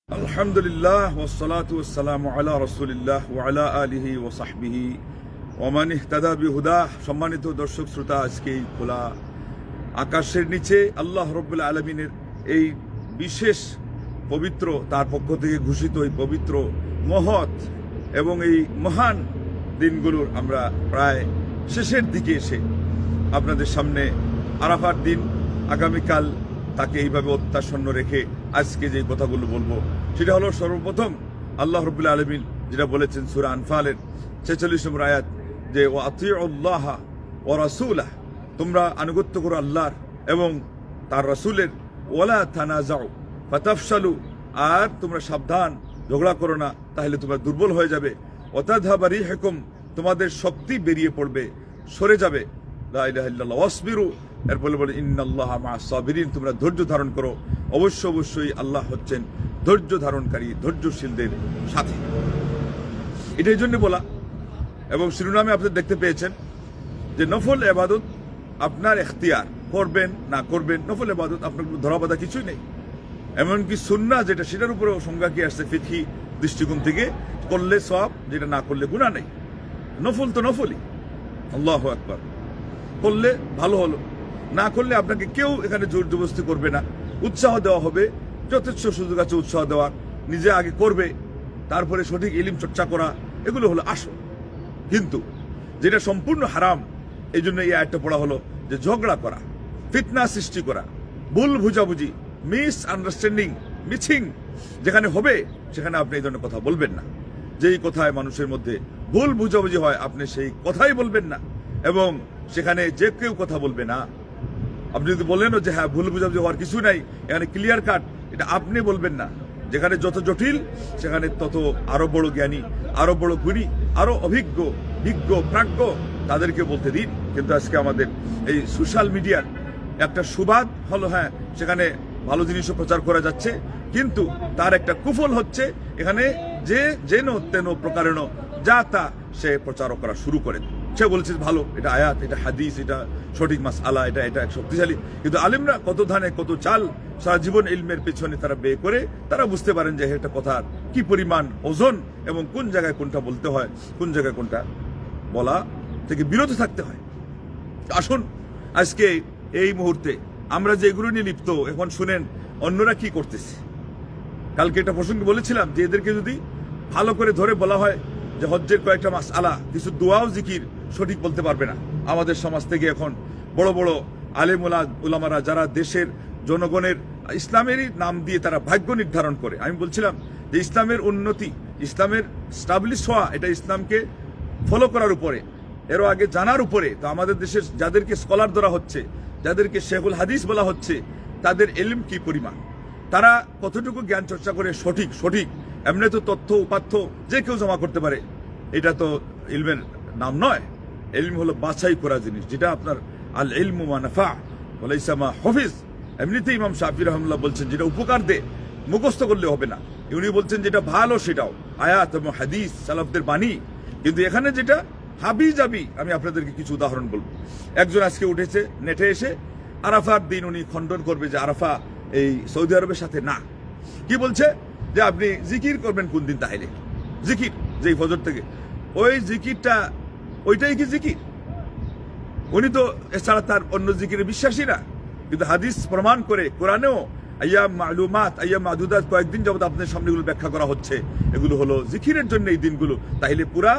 আলহামদুলিল্লাহ ওয়াসসালাতু ওয়াসসালামু আলা রাসূলিল্লাহ ওয়া আলা আলিহি ওয়া সাহবিহি ওয়া মান ইহতাদা বিহুদাহ। সম্মানিত দর্শক শ্রোতা, আজকে এই খোলা আকাশের নিচে আল্লাহ রাব্বুল আলামিনের এই বিশেষ পবিত্র, তার পক্ষ থেকে ঘোষিত এই পবিত্র মহৎ এবং এই মহান দিনগুলোর আমরা প্রায় শেষের দিকে এসে আপনাদের সামনে আরাফার দিন, আগামীকাল তাকে এইভাবে অত্যাসন্ন রেখে আজকে যে কথাগুলো বলবো সেটা হলো, সর্বপ্রথম আল্লাহ রাব্বুল আলামিন যেটা বলেছেন সূরা আনফালের 46 নম্বর আয়াত, যে ওয়া আতিউল্লাহ ওয়া রাসূলাহ, তোমরা আনুগত্য করো আল্লাহর এবং তার রাসূলের, ওয়ালা তানাজাউ ফাতাফশালু, আর তোমরা সাবধান, ঝগড়া করো না, তাহলে তোমরা দুর্বল হয়ে যাবে, ওয়াতাযহাবা রিহুকুম, তোমাদের শক্তি বেরিয়ে পড়বে, সরে যাবে, লা ইলাহা ইল্লাল্লাহ ওয়াসবিরু, এরপরে বলে ইন্নাল্লাহা মা'আস সাবিরিন, তোমরা ধৈর্য ধারণ করো, অবশ্যই আল্লাহ হচ্ছেন ধৈর্য ধারণকারী, ধৈর্যশীলদের সাথী। এটা এই জন্য বলা, এবং শিরোনামে আপনি দেখতে পেয়েছেন যে নফল ইবাদত আপনার এখতিয়ার, করবেন না করবেন, নফল ইবাদত আপনার ধরা বাঁধা কিছুই নেই। এমনকি সুন্নাহ যেটা, সেটার উপরেও সংজ্ঞা কি আসছে ফিকহি দৃষ্টিকোণ থেকে, করলে সওয়াব, যেটা না করলে গুনাহ নেই। নফল তো নফলই, আল্লাহু আকবার, করলে ভালো হলো, না করলে আপনাকে কেউ এখানে জোর জবরদস্তি করবে না, উৎসাহ দেওয়া হবে, যথেষ্ট সুযোগ আছে উৎসাহ দেওয়ার, নিজে আগে করবে, তারপরে সঠিক ইলম চর্চা করা, এগুলো হলো আসল। কিন্তু যেটা সম্পূর্ণ হারাম, এই জন্য এই আয়াতটা পড়া হলো, যে ঝগড়া করা, ফিতনা সৃষ্টি করা, ভুল বুঝাবুঝি, মিস আন্ডারস্ট্যান্ডিং, মিছিং যেখানে হবে, সেখানে আপনি এই ধরনের কথা বলবেন না। যেই কথায় মানুষের মধ্যে ভুল বুঝাবুঝি হয়, আপনি সেই কথাই বলবেন না, এবং সেখানে যে কেউ কথা বলবে না। আপনি যদি বলেনও যে হ্যাঁ ভুল বুঝাবুঝি হওয়ার কিছু নাই, এখানে ক্লিয়ার কাট, এটা আপনি বলবেন না। যেখানে যত জটিল, সেখানে তত আরো বড় জ্ঞানী, আরো বড় গুণী, আরো অভিজ্ঞ, বিজ্ঞ, প্রাজ্ঞ, তাদেরকে বলতে দিন। কিন্তু আজকে আমাদের এই সোশ্যাল মিডিয়ার একটা সুবাদ হলো, হ্যাঁ সেখানে ভালো জিনিসও প্রচার করা যাচ্ছে, কিন্তু তার একটা কুফল হচ্ছে, এখানে যে যেন তেন প্রকারেণ যা তা সে প্রচার করা শুরু করে। সে বলছে ভালো, এটা আয়াত, এটা হাদিস, এটা সঠিক মাসআলা, এটা এক শক্তিশালী। কিন্তু আলেমরা কত ধানে কত চাল, সারা জীবন ইলমের পেছনে তারা ব্যয় করে, তারা বুঝতে পারেন যে একটা কথার কি পরিমাণ ওজন, এবং কোন জায়গায় কোনটা বলতে হয়, কোন জায়গায় কোনটা বলা থেকে বিরত থাকতে হয়। আসুন আজকে এই মুহূর্তে আমরা যে এগুলো নিয়ে লিপ্ত, এখন শুনেন অন্যরা কি করতেছে। কালকে একটা প্রসঙ্গে বলেছিলাম যে এদেরকে যদি ভালো করে ধরে বলা হয় যে হজ্জের কয়েকটা মাসআলা, কিছু দোয়াও জিকির সঠিক বলতে পারবে না। আমাদের সমাজ থেকে এখন বড় বড় আলেম উলামারা, যারা দেশের জনগণের ইসলামেরই নাম দিয়ে তারা ভাগ্য নির্ধারণ করে, আমি বলছিলাম যে ইসলামের উন্নতি, ইসলামের স্টাবলিশ হওয়া, এটা ইসলামকে ফলো করার উপরে, এরও আগে জানার উপরে। তো আমাদের দেশের যাদেরকে স্কলার ধরা হচ্ছে, যাদেরকে শেখুল হাদিস বলা হচ্ছে, তাদের ইলম কি পরিমাণ, তারা কতটুকু জ্ঞান চর্চা করে সঠিক এমনি তো তথ্য উপাত্য যে কেউ জমা করতে পারে, এটা তো ইলমের নাম নয়। ইলম হলো বাছাই করা জিনিস, যেটা আপনার আল ইলমু মা নাফা ওয়ালাইসা মা হাফিজ। এমনিতে ইমাম শাফি রাহমাতুল্লাহ বলছেন যেটা উপকার দে, মুখস্থ করলে হবে না। উনি বলছেন যেটা ভালো সেটাও আয়াত এবং হাদিস, সালাফদের বাণী। কিন্তু এখানে যেটা হাবি যাবি, আমি আপনাদেরকে কিছু উদাহরণ বলবো। একজন আজকে উঠেছে নেটে এসে, আরাফার দিন উনি খণ্ডন করবে যে আরাফা এই সৌদি আরবের সাথে না। কি বলছে যে আপনি জিকির করবেন কোন দিন, তাহলে জিকির যেই ফজর থেকে, ওই জিকিরটা, ওইটাই কি জিকির? উনি তো এছাড়া তার অন্য জিকিরে বিশ্বাসী না। কিন্তু হাদিস প্রমাণ করে, কোরআনেও আইয়াম মালুমাত, আইয়াম মাদুদাত, কয়েকদিন যাবত আপনার সামনে এগুলো ব্যাখ্যা করা হচ্ছে, এগুলো হলো জিকিরের জন্য এই দিনগুলো। তাইলে পুরা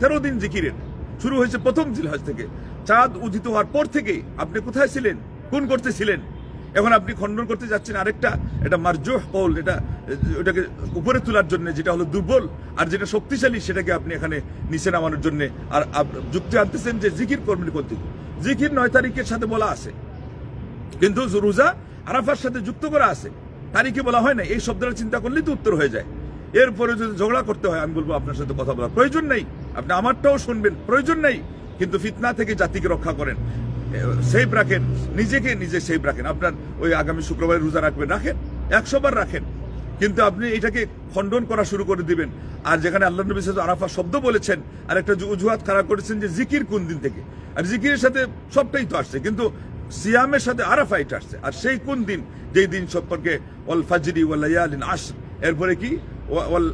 13 দিন জিকিরের শুরু হয়েছে প্রথম জিলহজ থেকে, চাঁদ উদিত হওয়ার পর থেকে। আপনি কোথায় ছিলেন, কোন করতেছিলেন? এখন আপনি খণ্ডন করতে যাচ্ছেন আরেকটা, এটা মারজুহ কওল, ওটাকে উপরে তোলার জন্য, যেটা হলো দুর্বল, আর যেটা শক্তিশালী সেটাকে আপনি এখানে নিচে নামানোর জন্য আর যুক্তি আনতেছেন যে জিকির করবেন কোন দিন। জিকির 9 তারিখের সাথে বলা আছে, কিন্তু রোজা আরাফার সাথে যুক্ত করা আছে, তারিখে বলা হয় না। এই শব্দটা চিন্তা করলেই তো উত্তর হয়ে যায়। এরপরে যদি ঝগড়া করতে হয়, আমি বলবো আপনার সাথে কথা বলার প্রয়োজন নেই, আপনি আমারটাও শুনবেন, প্রয়োজন নেই। কিন্তু ফিতনা থেকে জাতিকে রক্ষা করেন, সেভ রাখেন, নিজেকে নিজে সেভ রাখেন। আপনার ওই আগামী শুক্রবারে রোজা রাখেন 100 বার রাখেন, কিন্তু আপনি এটাকে খণ্ডন করা শুরু করে দিবেন। আর যেখানে আল্লাহ নবী সাল্লাল্লাহু আরাফা শব্দ বলেছেন, আর একটা অজুহাত খাড়া করেছেন যে জিকির কোন দিন থেকে, আর জিকিরের সাথে সবটাই তো আসছে, কিন্তু সিয়ামের সাথে আরাফা এটা আসছে। আর সেই কোন দিন, যেই দিন সম্পর্কে ওয়াল ফাজরি ওয়াল লায়ালিন আশর, এরপরে কি ওয়াল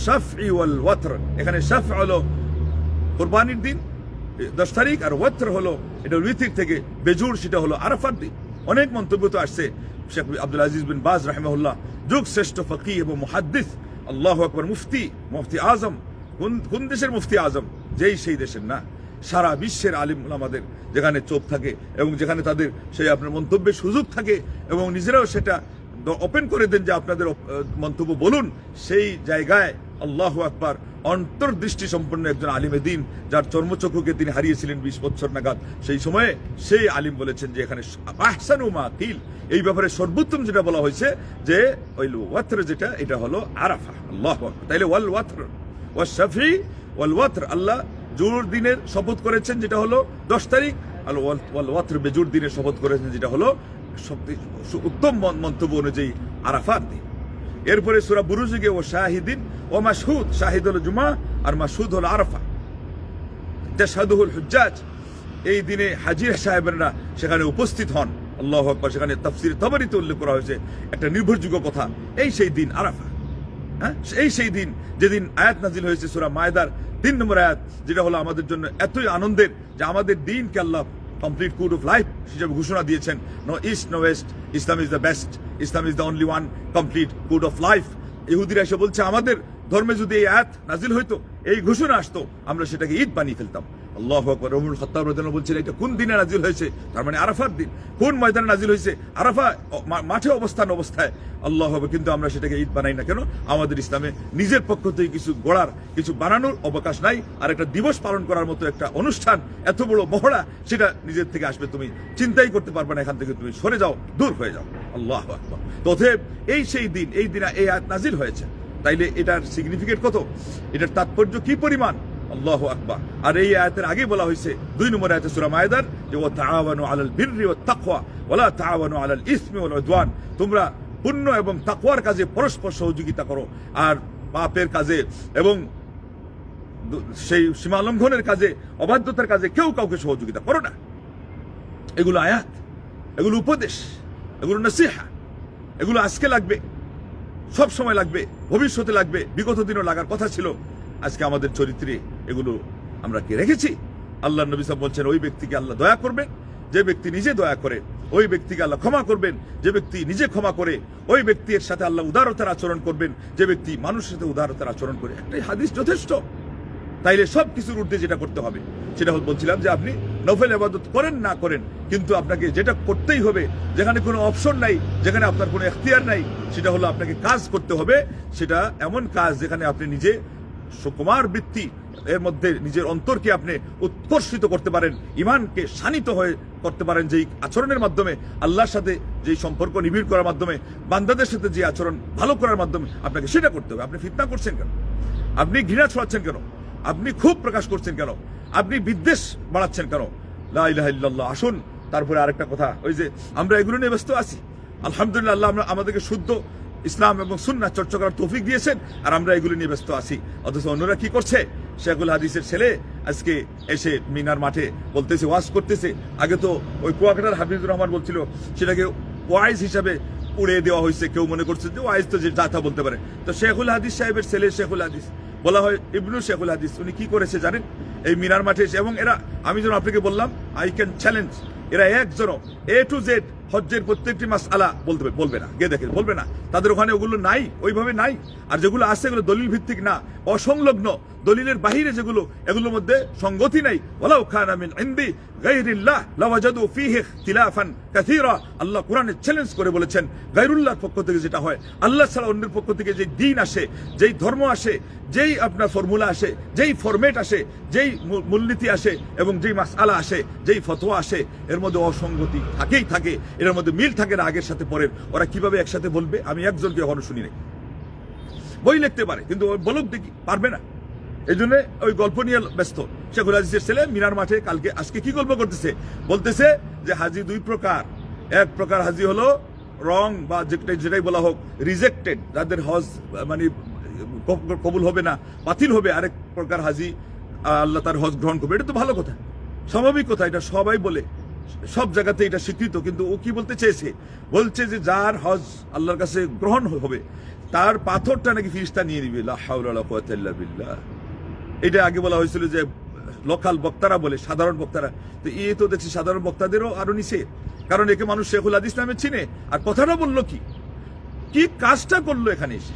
শাফঈ ওয়াল ওয়াতর, এখানে শাফ হলো কুরবানির দিন 10 তারিখ, আর ওয়াতর হলো এটা উইতির থেকে বেজুর, সেটা হলো আরাফার দিন। অনেক মন্তব্য তো আসছে। শেখ আব্দুল আজিজ বিন বাজ রাহিমাহুল্লাহ, যুগ শ্রেষ্ঠ ফকিহ এবং মুহাদ্দিস, আল্লাহু আকবার, মুফতি আজম, কোন দেশের মুফতি আজম? যেই সেই দেশের না, সারা বিশ্বের আলিম উলামাদের যেখানে চোখ থাকে এবং যেখানে তাদের সেই আপনার মন্তব্যের সুযোগ থাকে এবং নিজেরাও সেটা ওপেন করে দেন যে আপনাদের মন্তব্য বলুন, সেই জায়গায় আল্লাহু আকবার অন্তর্দৃষ্টি সম্পন্ন একজন আলিমে দিন, যার চর্মচক্ষুকে তিনি হারিয়েছিলেন 20 বছর নাগাদ, সেই সময়ে সেই আলিম বলেছেন যে এখানে আহসানু মা কিল, এই ব্যাপারে সর্বোত্তম যেটা বলা হয়েছে যে ওই ওয়াতর, যেটা এটা হলো আরাফা। আল্লাহু আকবার। তাইলে ওয়াল ওয়াতর ওয়াস শাফি ওয়াল ওয়াতর, আল্লাহ জুর দিনের শপথ করেছেন যেটা হলো 10 তারিখ, আর ওয়াল ওয়াতর বেজুর দিনের শপথ করেছেন যেটা হলো উত্তম মন্তব্য অনুযায়ী আরাফার দিন। এরপরে সূরা বুরুজে গিয়ে ও শাহিদিন ও মাশহুদ, শাহিদ হলো জুমা আর মাশহুদ হলো আরাফা। তাশহাদুহুল হুজ্জাজ, এই দিনে হাজী সাহেবরা সেখানে উপস্থিত হন। আল্লাহু আকবার। সেখানে তাফসীর তাবরীতে উল্লেখ করা হয়েছে একটা নির্ভরযোগ্য কথা, এই সেই দিন আরাফা। হ্যাঁ, এই সেই দিন যেদিন আয়াত নাজিল হয়েছে সূরা মায়দার 3 নম্বর আয়াত, যেটা হলো আমাদের জন্য এতই আনন্দের যে আমাদের দিনকে আল্লাহ কমপ্লিট কোড অফ লাইফ হিসেবে ঘোষণা দিয়েছেন। No east no west, Islam is the best, Islam is the only one complete code of life. ইহুদিরা এসে বলছে আমাদের ধর্মে যদি এই আয়াত নাজিল হইতো, এই ঘোষণা আসতো, আমরা সেটাকে ঈদ বানিয়ে ফেলতাম। আল্লাহু আকবার। ওমর খাত্তাব রাদিয়াল্লাহু বলছেন এটা কোন দিনে নাজিল হয়েছে? তার মানে আরাফার দিন। কোন ময়দানে নাজিল হয়েছে? আরাফা মাঠে অবস্থায়। আল্লাহু আকবার। কিন্তু আমরা সেটাকে ঈদ বানাই না কেন? আমাদের ইসলামে নিজের পক্ষ থেকে কিছু গড়ার, কিছু বানানোর অবকাশ নাই। আর একটা দিবস পালন করার মতো একটা অনুষ্ঠান, এত বড় মহড়া, সেটা নিজের থেকে আসবে, তুমি চিন্তাই করতে পারবে না। এখান থেকে তুমি সরে যাও, দূর হয়ে যাও। আল্লাহু আকবার। অতএব এই সেই দিন, এই দিনে এই আয়াত নাজিল হয়েছে। তাইলে এটার সিগনিফিকেট কত, এটার তাৎপর্য কি পরিমাণ? আল্লাহু আকবার। আর এই আয়াতের আগে বলা হয়েছে 2 নম্বর আয়াতে সূরা মায়দার যে ওয়া তাআওয়ানু আলাল বিররি ওয়াত তাকওয়া ওয়া লা তাআওয়ানু আলাল ইসমি ওয়াল উদওয়ান, তোমরা পুণ্য এবং তাকওয়ার কাজে পরস্পর সহযোগিতা করো, আর পাপের কাজে এবং সেই সীমা লঙ্ঘনের কাজে, অবাধ্যতার কাজে কেউ কাউকে সহযোগিতা করো না। এগুলো আয়াত, এগুলো উপদেশ, এগুলো নসিহা, এগুলো আজকে লাগবে, সব সময় লাগবে, ভবিষ্যতে লাগবে, বিগত দিনও লাগার কথা ছিল। আজকে আমাদের চরিত্রে এগুলো আমরা কি রেখেছি? আল্লাহ নবী সাহেব বলছেন ওই ব্যক্তিকে আল্লাহ দয়া করবেন যে ব্যক্তি নিজে দয়া করে, ওই ব্যক্তিকে আল্লাহ ক্ষমা করবেন যে ব্যক্তি নিজে ক্ষমা করে, ওই ব্যক্তির সাথে আল্লাহ উদারতার আচরণ করবেন যে ব্যক্তি মানুষের সাথে উদারতার আচরণ করে। একটাই হাদিস যথেষ্ট। তাইলে সব কিছুর ঊর্ধ্বে যেটা করতে হবে সেটা বলছিলাম যে আপনি নফল ইবাদত করেন না করেন, কিন্তু আপনাকে যেটা করতেই হবে, যেখানে কোনো অপশন নাই, যেখানে আপনার কোনো এখতিয়ার নাই, সেটা হলো আপনাকে কাজ করতে হবে। সেটা এমন কাজ যেখানে আপনি নিজে সুকুমার বৃত্তি, এর মধ্যে নিজের অন্তরকে আপনি উৎকর্ষিত করতে পারেন, ইমানকে শানিত হয়ে করতে পারেন, যেই আচরণের মাধ্যমে আল্লাহর সাথে যেই সম্পর্ক নিবিড় করার মাধ্যমে, বান্দাদের সাথে যে আচরণ ভালো করার মাধ্যমে আপনাকে সেটা করতে হবে। আপনি ফিতনা করছেন কেন? আপনি ঘৃণা ছড়াচ্ছেন কেন? আপনি ক্ষোভ প্রকাশ করছেন কেন? আপনি বিদ্বেষ বাড়াচ্ছেন কেন? লা ইলাহা ইল্লাল্লাহ। আসুন, তারপরে আরেকটা কথা, ওই যে আমরা এগুলো নিয়ে ব্যস্ত আছি। আলহামদুলিল্লাহ, আল্লাহ আমাদেরকে শুদ্ধ ইসলাম এবং সুন্নাহ চর্চা করার তৌফিক দিয়েছেন, আর আমরা এগুলো নিয়ে ব্যস্ত আছি। অথচ অন্যরা কি করছে? শেখুল হাদিসের ছেলে আজকে এসে মিনার মাঠে বলতেছে, ওয়াজ করতেছে। আগে তো ওই কুয়াকাটার হাফিজুর রহমান বলছিল সেটাকে ওয়াইজ হিসাবে উড়িয়ে দেওয়া হয়েছে। কেউ মনে করছে যে ওয়াইজ তো যে যা বলতে পারে। তো শেখুল হাদিস সাহেবের ছেলে শেখুল হাদিস, বলা হয় ইবনু শেখুল হাদিস, উনি কি করেছে জানেন? এই মিনার মাঠে এসে, এবং এরা, আমি যেন আপনাকে বললাম, আই ক্যান চ্যালেঞ্জ, এরা একজনও A to Z হজ্জের প্রত্যেকটি মাসআলা বলবে না, গিয়ে দেখে বলবে না। তাদের ওখানে ওগুলো নাই, ওইভাবে নাই। আর যেগুলো আছে এগুলো দলিল ভিত্তিক না, অসংলগ্ন, দলিলের বাহিরে যেগুলো, এগুলোর মধ্যে সঙ্গতি নাই। ওয়ালাউ কানা মিন ইনদি গায়রিল্লাহ লাওয়াজাদু ফীহি ইখতিলাফান কাসীরা। আল্লাহ কোরআনে চ্যালেঞ্জ করে বলেছেন, গায়রুল্লাহর পক্ষ থেকে যেটা হয়, আল্লাহ ছাড়া অন্যের পক্ষ থেকে যে দিন আসে, যেই ধর্ম আসে, যেই আপনার ফর্মুলা আসে, যেই ফরম্যাট আসে, যেই মূলনীতি আসে এবং যেই মাসআলা আসে, যেই ফতোয়া আসে, এর মধ্যে অসঙ্গতি থাকেই থাকে, এর মধ্যে মিল থাকে না আগের সাথে পরের। ওরা কিভাবে একসাথে বলবে? আমি একজনকে এখনো শুনি নাই। বই লিখতে পারে কিন্তু বলুক দেখি, পারবে না। এই জন্য ওই গল্প নিয়ে ব্যস্ত। শেখুল হাদিসের ছেলে মিনার মাঠে আজকে কি গল্প করতেছে? বলতেছে যে হাজি 2 প্রকার। এক প্রকার হাজি হলো রং, বা যেটাই বলা হোক রিজেক্টেড, যাদের হজ মানে কবুল হবে না, বাতিল হবে। আরেক প্রকার হাজি, আল্লাহ তার হজ গ্রহণ করবে। এটা তো ভালো কথা, স্বাভাবিক কথা, এটা সবাই বলে। সব জায়গাতে এটা স্বীকৃত, কিন্তু ও কি বলতে চেয়েছে, বলছে যে যার হজ আল্লাহর কাছে গ্রহণ হবে তার পাথরটা নাকি ফিরিস্তা নিয়ে নিবে। লা হাওলা ওয়ালা কুওয়াতা ইল্লা বিল্লাহ। এটা আগে বলা হয়েছিল যে লোকাল বক্তারা বলে, সাধারণ বক্তারা, তো তো দেখছি সাধারণ বক্তাদেরও আরো নিচে, কারণ একে মানুষ শেখুল হাদিস নামে চিনে। আর কথাটা বললো কি কাজটা করলো এখানে এসে।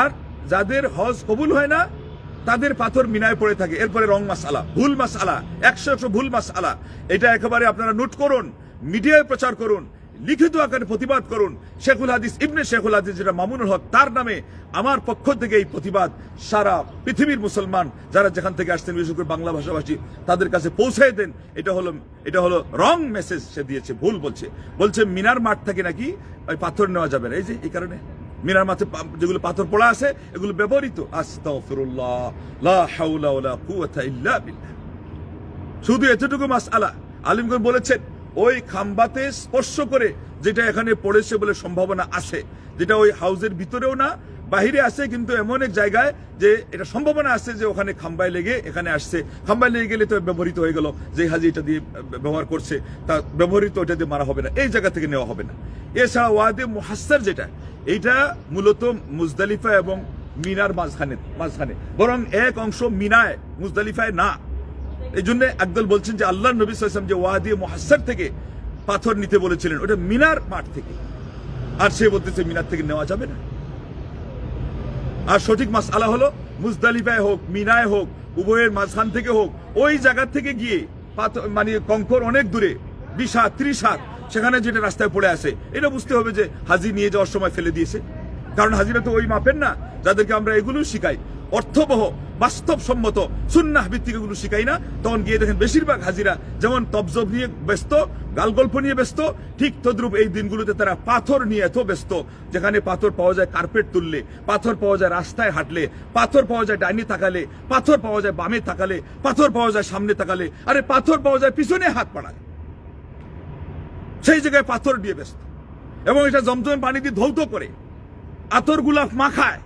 আর যাদের হজ কবুল হয় না তাদের পাথর মিনায় পড়ে থাকে। এরপরে রং মাসআলা, ভুল মাসআলা, 100 ভুল মাসআলা। এটা একেবারে আপনারা নোট করুন, মিডিয়ায় প্রচার করুন, লিখিত আকারে প্রতিবাদ করুন। শেখুল হাদিস ইবনে শেখুল হাদিস যেটা মামুনুল হক, তার নামে আমার পক্ষ থেকে এই প্রতিবাদ সারা পৃথিবীর মুসলমান যারা যেখান থেকে আসছেন, বিশেষ করে বাংলা ভাষাভাষী, তাদের কাছে পৌঁছে দেন। এটা হলো রং মেসেজ সে দিয়েছে, ভুল বলছে মিনার মাঠ থেকে নাকি ওই পাথর নেওয়া যাবে না। এই যে এই কারণে মিনার মাঠে যেগুলো পাথর পড়া আছে এগুলো ব্যবহৃত। আস্তাগফিরুল্লাহ, লা হাওলা ওয়ালা কুওয়াতা ইল্লা বিল্লাহ। শুধু এতটুকু মাসআলা আলিমগণ বলেছেন, ওই খাম্বাতে স্পর্শ করে যেটা এখানে পড়েছে বলে সম্ভাবনা আছে, যেটা ওই হাউজের ভিতরেও না বাহিরে আছে, কিন্তু এমন এক জায়গায় যে এটা সম্ভাবনা আছে যে ওখানে খাম্বায় লেগে এখানে আসছে। খাম্বায় লেগে গেলে তো ব্যবহৃত হয়ে গেল, যে হাজি এটা দিয়ে ব্যবহার করছে তা ব্যবহৃত, এটা দিয়ে মারা হবে না, এই জায়গা থেকে নেওয়া হবে না। এছাড়া ওয়াদে মুহাসসার যেটা, এইটা মূলত মুজদালিফা এবং মিনার মাঝখানে, বরং এক অংশ মিনায়, মুজদালিফায় না। এই জন্য একদল বলছেন যে আল্লাহ নবী সাল্লাল্লাহু আলাইহি ওয়াসাল্লাম যে ওয়াদি মুহাসসার থেকে পাথর নিতে বলেছিলেন ওটা মিনার মাঠ থেকে, আর সে বলতেছে মিনার থেকে নেওয়া যাবে না। আর সঠিক মাসআলা হলো মুজদালিফায় হোক মিনায় হোক উভয়ের মাঝখান থেকে হোক, ওই জায়গা থেকে গিয়ে পাথর মানে কঙ্কর অনেক দূরে 20 হাত 30 হাত সেখানে যেটা রাস্তায় পড়ে আছে, এটা বুঝতে হবে যে হাজি নিয়ে যাওয়ার সময় ফেলে দিয়েছে। কারণ হাজিরা তো ওই মাপেন না, যাদেরকে আমরা এগুলো শিখাই, অর্থবহ বাস্তবসম্মত সুন্নাহ ভিত্তিক এগুলো শিখাই না। তখন গিয়ে দেখেন বেশিরভাগ হাজিরা যেমন তবজব নিয়ে ব্যস্ত, গালগল্প নিয়ে ব্যস্ত, ঠিক তদ্রুপ এই দিনগুলোতে তারা পাথর নিয়ে এত ব্যস্ত, যেখানে পাথর পাওয়া যায় কার্পেট তুললে, পাথর পাওয়া যায় রাস্তায় হাঁটলে, পাথর পাওয়া যায় ডাইনে তাকালে, পাথর পাওয়া যায় বামে তাকালে, পাথর পাওয়া যায় সামনে তাকালে, আরে পাথর পাওয়া যায় পিছনে হাত পাড়ায়, সেই জায়গায় পাথর দিয়ে ব্যস্ত। এবং এটা জমজম পানি দিয়ে ধৌত করে আতর গুলাফ মাখায়।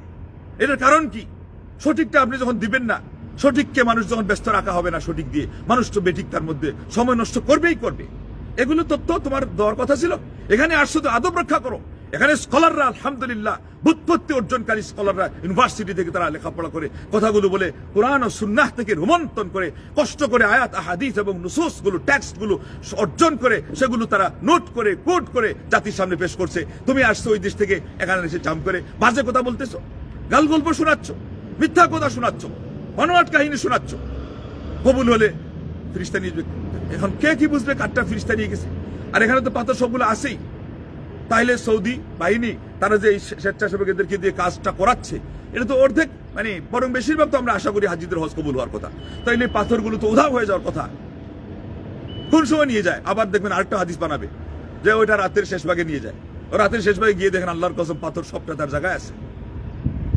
এটার কারণ কি? সঠিকটা আপনি যখন দিবেন না, সঠিককে মানুষ যখন ব্যস্ত রাখা হবে না সঠিক দিয়ে, মানুষ তো বেঠিক তার মধ্যে সময় নষ্ট করবেই করবে। এগুলো তথ্য তোমার দেওয়ার কথা ছিল। এখানে আসছো তো আদব রক্ষা করো। এখানে স্কলাররা আলহামদুলিল্লাহ ব্যুৎপত্তি অর্জনকারী স্কলাররা ইউনিভার্সিটি থেকে তারা লেখাপড়া করে কথাগুলো বলে, কোরআন ও সুন্নাহ থেকে রোমন্থন করে কষ্ট করে আয়াত আহাদিস এবং নুসুসগুলো টেক্সটগুলো অর্জন করে সেগুলো তারা নোট করে কোট করে জাতির সামনে পেশ করছে। তুমি আসছো ওই দেশ থেকে, এখানে এসে জাম করে বাজে কথা বলতেছো, গাল গল্প শোনাচ্ছ, মিথ্যা কথা শোনাচ্ছ, বানোয়াট কাহিনী শোনাচ্ছ। কবুল হলে ফিরিস্তা নিয়ে যাবে। এখন কে কি বুঝবে কারটা ফিরিস্তা নিয়ে গেছে? আর এখানে তো পাথর সবগুলো আসেই। তাইলে সৌদি বাহিনী তারা যে স্বেচ্ছাসেবকদেরকে দিয়ে কাজটা করাচ্ছে, এটা তো অর্ধেক মানে বরং বেশিরভাগ তো আমরা আশা করি হাজিদের হজ কবুল হওয়ার কথা। তাইলে পাথরগুলো তো উধাও হয়ে যাওয়ার কথা। কোন সময় নিয়ে যায়? আবার দেখবেন আরেকটা হাদিস বানাবে যে ওইটা রাতের শেষ ভাগে নিয়ে যায়। ও রাতের শেষ ভাগে গিয়ে দেখেন আল্লাহর কসম পাথর সবটা তার জায়গায় আছে।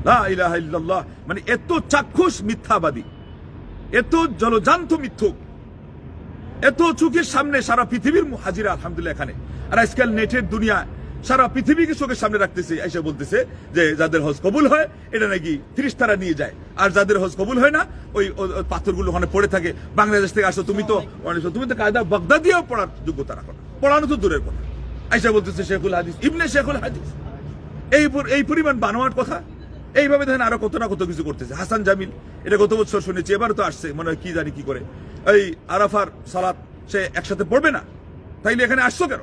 লা ইলাহা ইল্লাল্লাহ। মানে এত চাক্ষুষ মিথ্যাবাদী, এত জলজান্ত মিথ্যুক, এত চোখের সামনে সারা পৃথিবীর হাজিরা আলহামদুলিল্লাহ এখানে। আর আজকাল নেটের দুনিয়া সারা পৃথিবীকে চোখের সামনে রাখতেছে, এসে বলতেছে যে যাদের হজ কবুল হয় এটা নাকি ফিরিস্তারা নিয়ে যায়, আর যাদের হজ কবুল হয় না ওই পাথরগুলো ওখানে পড়ে থাকে। বাংলাদেশ থেকে আসো তুমি তো কায়দা বাগদাদিয়াও পড়ার যোগ্যতা রাখো না, পড়ানো তো দূরের কথা। আইসা বলতেছে শেখুল হাদিস ইবনে শেখুল হাদিস। এই পরিমাণ বানোয়াট কথা। এইভাবে দেখেন আরো কত না কত কিছু করতেছে। হাসান জামিল, এটা গত বছর শুনেছি, এবার তো আসছে মনে হয় কি জানি কি করে, এই আরাফার সালাত সে একসাথে পড়বে না, তাইলে এখানে আসছো কেন?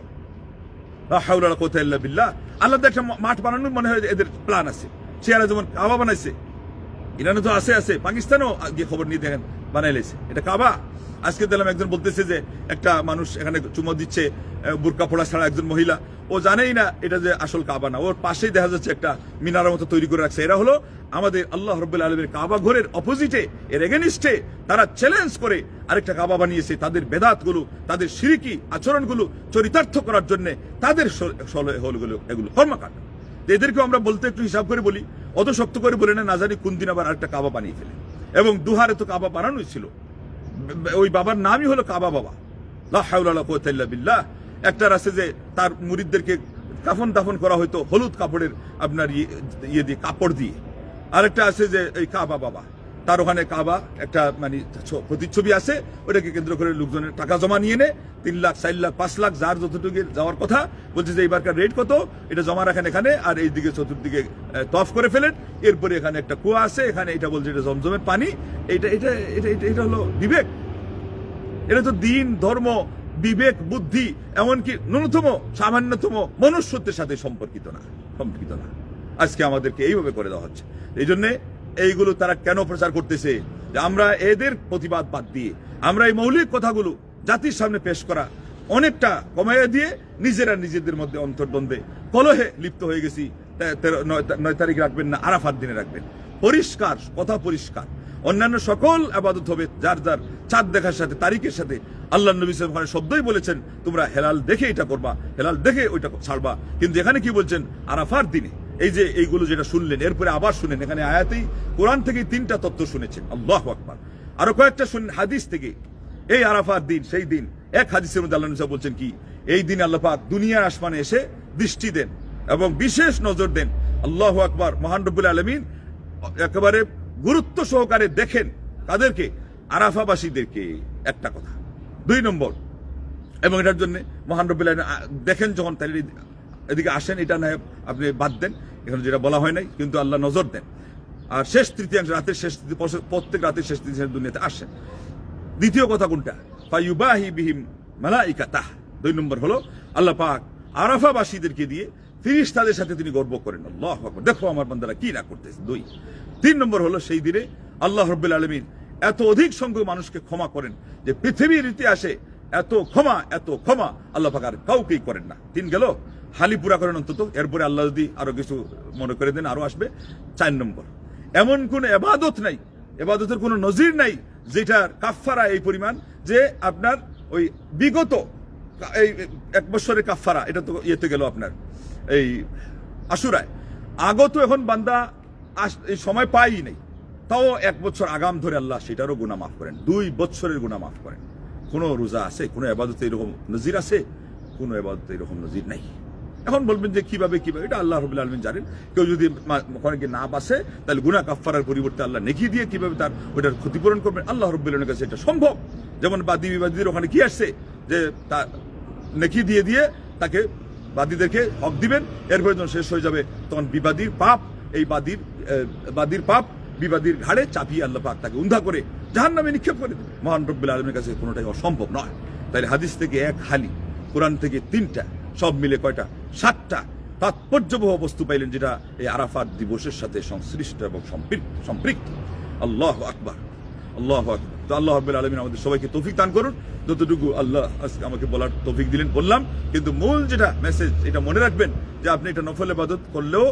লা হাওলা ওয়ালা কুওয়াতা ইল্লা বিল্লাহ। আল্লাহ একটা মাঠ বানানোর মনে হয় এদের প্ল্যান আছে। সিয়ারা যেমন কাবা বানাইছে, ইরানে তো আছে, পাকিস্তানও গিয়ে খবর নিয়ে দেখেন বানাই লেছে এটা কাবা। আজকে দেখলাম একজন বলতেছে যে একটা মানুষ এখানে চুমো দিচ্ছে বুরকা পড়া ছাড়া, একজন মহিলা, ও জানেই না এটা যে আসল কাবা না, ওর পাশেই দেখা যাচ্ছে একটা মিনারের মতো তৈরি করে রাখছে। এরা হলো আমাদের আল্লাহ রাব্বুল আলামিনের কাবা ঘরের অপোজিটে, এর এগেনিস্টে তারা চ্যালেঞ্জ করে আরেকটা কাবা বানিয়েছে। তাদের বেদাতগুলো, তাদের শিরকি আচরণগুলো চরিতার্থ করার জন্য তাদের এগুলো কর্মকাণ্ড। এদেরকেও আমরা বলতে একটু হিসাব করে বলি, অত শক্ত করে বলে না জানি কোন দিন আবার আরেকটা কাবা বানিয়ে ফেলে। এবং দুহারে তো কাবা বানানোই ছিল, ওই বাবার নামই হলো কাবা বাবা। লা হাওলা ওয়ালা কুওয়াতা ইল্লা বিল্লাহ। একটা আছে যে তার মুরিদদেরকে কাফন দাফন করা হয়তো হলুদ কাপড়ের আপনার ইয়ে দিয়ে, কাপড় দিয়ে। আরেকটা আছে যে এই কাবা বাবা। তার ওখানে কাবা একটা মানে প্রতিচ্ছবি আছে, ওটাকে কেন্দ্র করে লোকজনের টাকা জমা নিয়ে নে, 3 লাখ 4 লাখ 5 লাখ যার যতটুকু যাওয়ার কথা, বলছে যে এইবারকার রেট কত, এটা জমা রাখেন এখানে, আর এইদিকে চতুর্দিকে তফ করে ফেলেন, এরপরে এখানে একটা কুয়া আছে, এখানে এটা বলছে এটা জমজমের পানি। এটা এটা এটা এটা হলো বিবেক? এটা তো দিন, ধর্ম, বিবেক, বুদ্ধি, এমনকি ন্যূনতম সামান্যতম মনুষ্যত্বের সাথে সম্পর্কিত না। আজকে আমাদেরকে এইভাবে করে দেওয়া হচ্ছে। এই জন্যে এইগুলো তারা কেন প্রচার করতেছে, যে আমরা এদের প্রতিবাদ বাদ দিয়ে আমরা এই মৌলিক কথাগুলো জাতির সামনে পেশ করা অনেকটা কমাইয়া দিয়ে নিজেরা নিজেদের মধ্যে অন্তর্দ্বন্দ্বে কলহে লিপ্ত হয়ে গেছি। 9 তারিখ রাখবেন না, আরাফাত দিনে রাখবেন। পরিষ্কার কথা, পরিষ্কার। অন্যান্য সকল আবাদত হবে যার যার চাঁদ দেখার সাথে, তারিখের সাথে। আল্লাহ নবী সাল্লাল্লাহু আলাইহি ওয়াসাল্লাম শব্দই বলেছেন তোমরা হেলাল দেখে এটা করবা, হেলাল দেখে ওইটা ছাড়বা। কিন্তু এখানে কি বলছেন? আরাফার দিনে। এই যে এইগুলো যেটা শুনলেন, এরপরে আবার শুনেন, এখানে আয়াতেই কোরআন থেকে 3টা তত্ত্ব শুনেছেন। আল্লাহু আকবার। আরো কয়েকটা শুনেন হাদিস থেকে। এই আরাফার দিন সেই দিন, এক হাদিসের মধ্যে আল্লাহ নবী বলছেন কি, এই দিন আল্লাহ পাক দুনিয়ার আসমানে এসে দৃষ্টি দেন এবং বিশেষ নজর দেন। আল্লাহু আকবার। মহান রব্বুল আলামিন একেবারে গুরুত্ব সহকারে দেখেন তাদেরকে, আরাফাবাসীদেরকে। একটা কথা। 2 নম্বর, এবং এটার জন্য মহান রব্বুল আলামিন দেখেন যখন, তাহলে এদিকে আসেন, এটা না আপনি বাদ দেন, এখানে যেটা বলা হয় নাই, কিন্তু আল্লাহ নজর দেন। আর শেষ তৃতীয়াংশ, রাতের শেষ, প্রত্যেক রাতের শেষ তৃতীয়াংশ দুনিয়াতে আসেন। দ্বিতীয় কথা কোনটা? ফায়ুবাহি বিহিম মালাইকাতাহ। 2 নম্বর হলো আল্লাহ পাক আরাফাবাসীদেরকে দিয়ে ফেরেশতাদের সাথে তিনি গর্ব করেন। আল্লাহু আকবার। দেখো আমার বান্দারা কি না করতেছে। 2। 3 নম্বর হলো সেই দিনে আল্লাহ রাব্বুল আলামিন এত অধিক সংখ্যক মানুষকে ক্ষমা করেন যে পৃথিবীর ইতিহাসে এত ক্ষমা আল্লাহ পাক আর কাউকেই করেন না। 3 গেল, হালি পুরা করেন অন্তত। এরপরে আল্লাহ যদি আরো কিছু মনে করে দেন আরো আসবে। 4 নম্বর, এমন কোন ইবাদত নাই, ইবাদতের কোন নজির নাই যেটার কাফফারা এই পরিমাণ, যে আপনার ওই বিগত এই 1 বছরের কাফফারা, এটা তো ইয়েতে গেল আপনার এই আশুরায়। আগত এখন বান্দা এই সময় পাই নাই, তাও 1 বছর আগাম ধরে আল্লাহ সেটারও গুনাহ মাফ করেন, 2 বছরের গুনাহ মাফ করেন। কোন রোজা আছে, কোন ইবাদতে এরকম নজির আছে? কোন ইবাদতে এরকম নজির নাই। এখন বলবেন যে কিভাবে, এটা আল্লাহ রাব্বুল আলামিন জানেন। কেউ যদি ওখানে গিয়ে না বাসে, তাহলে গুনাহ কাফফারার পরিবর্তে আল্লাহ নেকি দিয়ে কিভাবে তার ওইটার ক্ষতিপূরণ করবেন, আল্লাহ রাব্বুল আলামিনের কাছে এটা সম্ভব। যেমন বাদী বিবাদীদের ওখানে কি আসছে, যে তার নেকি দিয়ে দিয়ে তাকে, বাদীদেরকে হক দিবেন, এরপরে যখন শেষ হয়ে যাবে তখন বিবাদীর পাপ, এই বাদীর পাপ বিবাদীর ঘাড়ে চাপিয়ে আল্লাহ পাক তাকে উন্ধা করে জাহান্নামে নিক্ষেপ করে দেবে। মহান রব্বুল আলামিনের কাছে কোনোটাই অসম্ভব নয়। তাহলে হাদিস থেকে 1 হালি, কোরআন থেকে 3টা, সব মিলে কয়টা? 7টা তাৎপর্যবহ বস্তু পাইলেন, যেটা এই আরাফাত দিবসের সাথে সংশ্লিষ্ট এবং সম্পৃক্ত। আল্লাহু আকবার, আল্লাহু আকবার। তো আল্লাহ রাব্বুল আলামিন আমাদের সবাইকে তৌফিক দান করুন। যতটুকু আল্লাহ আজকে আমাকে বলার তৌফিক দিলেন বললাম, কিন্তু মূল যেটা মেসেজ, এটা মনে রাখবেন যে আপনি এটা নফল ইবাদত করলেও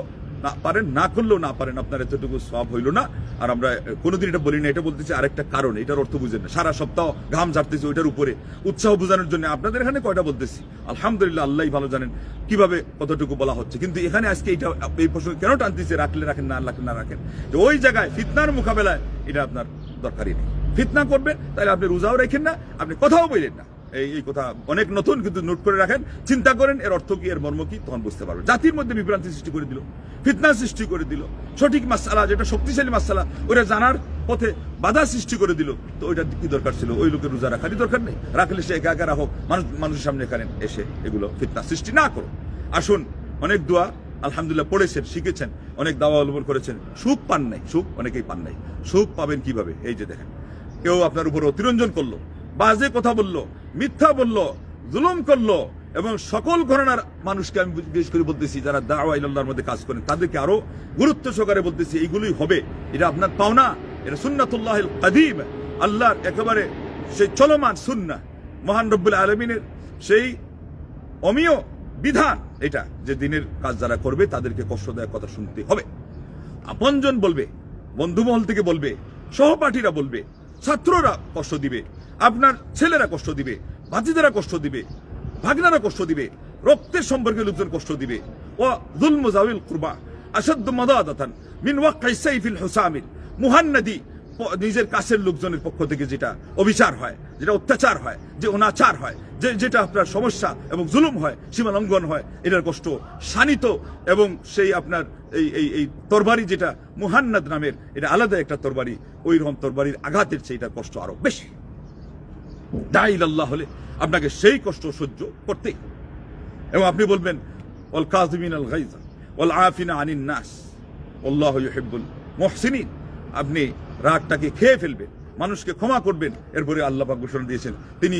না পারেন, না করলেও না পারেন, আপনার এতটুকু সওয়াব হইল না। আর আমরা কোনোদিন এটা বলি না। এটা বলতেছি আরেকটা কারণ, এটার অর্থ বুঝেন না। সারা সপ্তাহ ঘাম ঝাড়তেছি ওইটার উপরে উৎসাহ বোঝানোর জন্য। আপনাদের এখানে কয়টা বলতেছি, আলহামদুলিল্লাহ, আল্লাহই ভালো জানেন কিভাবে কতটুকু বলা হচ্ছে। কিন্তু এখানে আজকে এটা, এই প্রশ্ন কেন টানতেছে, রাখলে রাখেন, না রাখলে না রাখেন, যে ওই জায়গায় ফিতনার মোকাবেলায় এটা আপনার দরকারই নেই। ফিতনা করবেন তাহলে আপনি রোজাও রাখেন না, আপনি কথাও বললেন না। এই কথা অনেক নতুন, কিন্তু নোট করে রাখেন, চিন্তা করেন এর অর্থ কি, এর মর্ম কি, তখন বুঝতে পারবেন। জাতির মধ্যে বিভ্রান্তি সৃষ্টি করে দিল, ফিতনা সৃষ্টি করে দিল, সঠিক মাসআলা যেটা শক্তিশালী মাসআলা ওটা জানার পথে বাধা সৃষ্টি করে দিল। তো ওইটা কি দরকার ছিল? ওই লোকের রোজা রাখারই দরকার নেই। রাখলে সে একা একা রাখো, মানুষের সামনে এখানে এসে এগুলো ফিতনা সৃষ্টি না করো। আসুন, অনেক দোয়া আলহামদুলিল্লাহ পড়েছেন, শিখেছেন, অনেক দাওয়া অবলম্বন করেছেন, সুখ পান নাই। সুখ অনেকেই পান নাই। সুখ পাবেন কিভাবে? এই যে দেখেন, কেউ আপনার উপর অতিরঞ্জন করলো, বাজে কথা বললো, মিথ্যা বললো, জুলুম করলো, এবং সকল ঘরানার মানুষকে আমি বিশেষ করে বলতেছি যারা দাওয়া ইলাল্লাহর মধ্যে কাজ করেন, তাদেরকে আরো গুরুত্ব সহকারে বলতেছি, এইগুলোই হবে। এটা আপনার পাওনা, এটা সুন্নাতুল্লাহিল কাদিম, আল্লাহর একেবারে সেই চলমান সুন্নাহ, মহান রব্বুল আলামিনের সেই অমীয় বিধান। এটা যে দিনের কাজ যারা করবে তাদেরকে কষ্টদায়ক কথা শুনতে হবে। আপনজন বলবে, বন্ধুমহল থেকে বলবে, সহপাঠীরা বলবে, ছাত্ররা কষ্ট দিবে, আপনার ছেলেরা কষ্ট দিবে, ভাতিজারা কষ্ট দিবে, ভাগনারা কষ্ট দিবে, রক্তের সম্পর্কে লোকজন কষ্ট দিবে। ওয়া যুলমু যাওয়িল কুরবা আশাদ্দু মাদাদাতান মিন ওয়াকঈ সাইফিল হুসামিল মুহান্নাদি নিজের কাছের লোকজনের পক্ষ থেকে যেটা অবিচার হয়, যেটা অত্যাচার হয়, যে অনাচার হয়, যেটা আপনার সমস্যা এবং জুলুম হয়, সীমা লঙ্ঘন হয়, এটার কষ্ট শানিত। এবং সেই আপনার এই তরবারি যেটা মুহান্নাদ নামের, এটা আলাদা একটা তরবারি, ওই রকম তরবারির আঘাতের চেয়ে এটার কষ্ট আরো বেশি। দাঈ ইলাল্লাহ হলে আপনাকে সেই কষ্ট সহ্য করতেই। এবং আপনি বলবেন ওয়াল কাযিমিনাল গায়যা ওয়াল আফিনা আনিন নাস আল্লাহু ইউহিব্বুল মুহসিনিন। আপনি রাগটাকে খেয়ে ফেলবেন, মানুষকে ক্ষমা করবেন। এরপরে আল্লাহ পাক ঘোষণা দিয়েছেন তিনি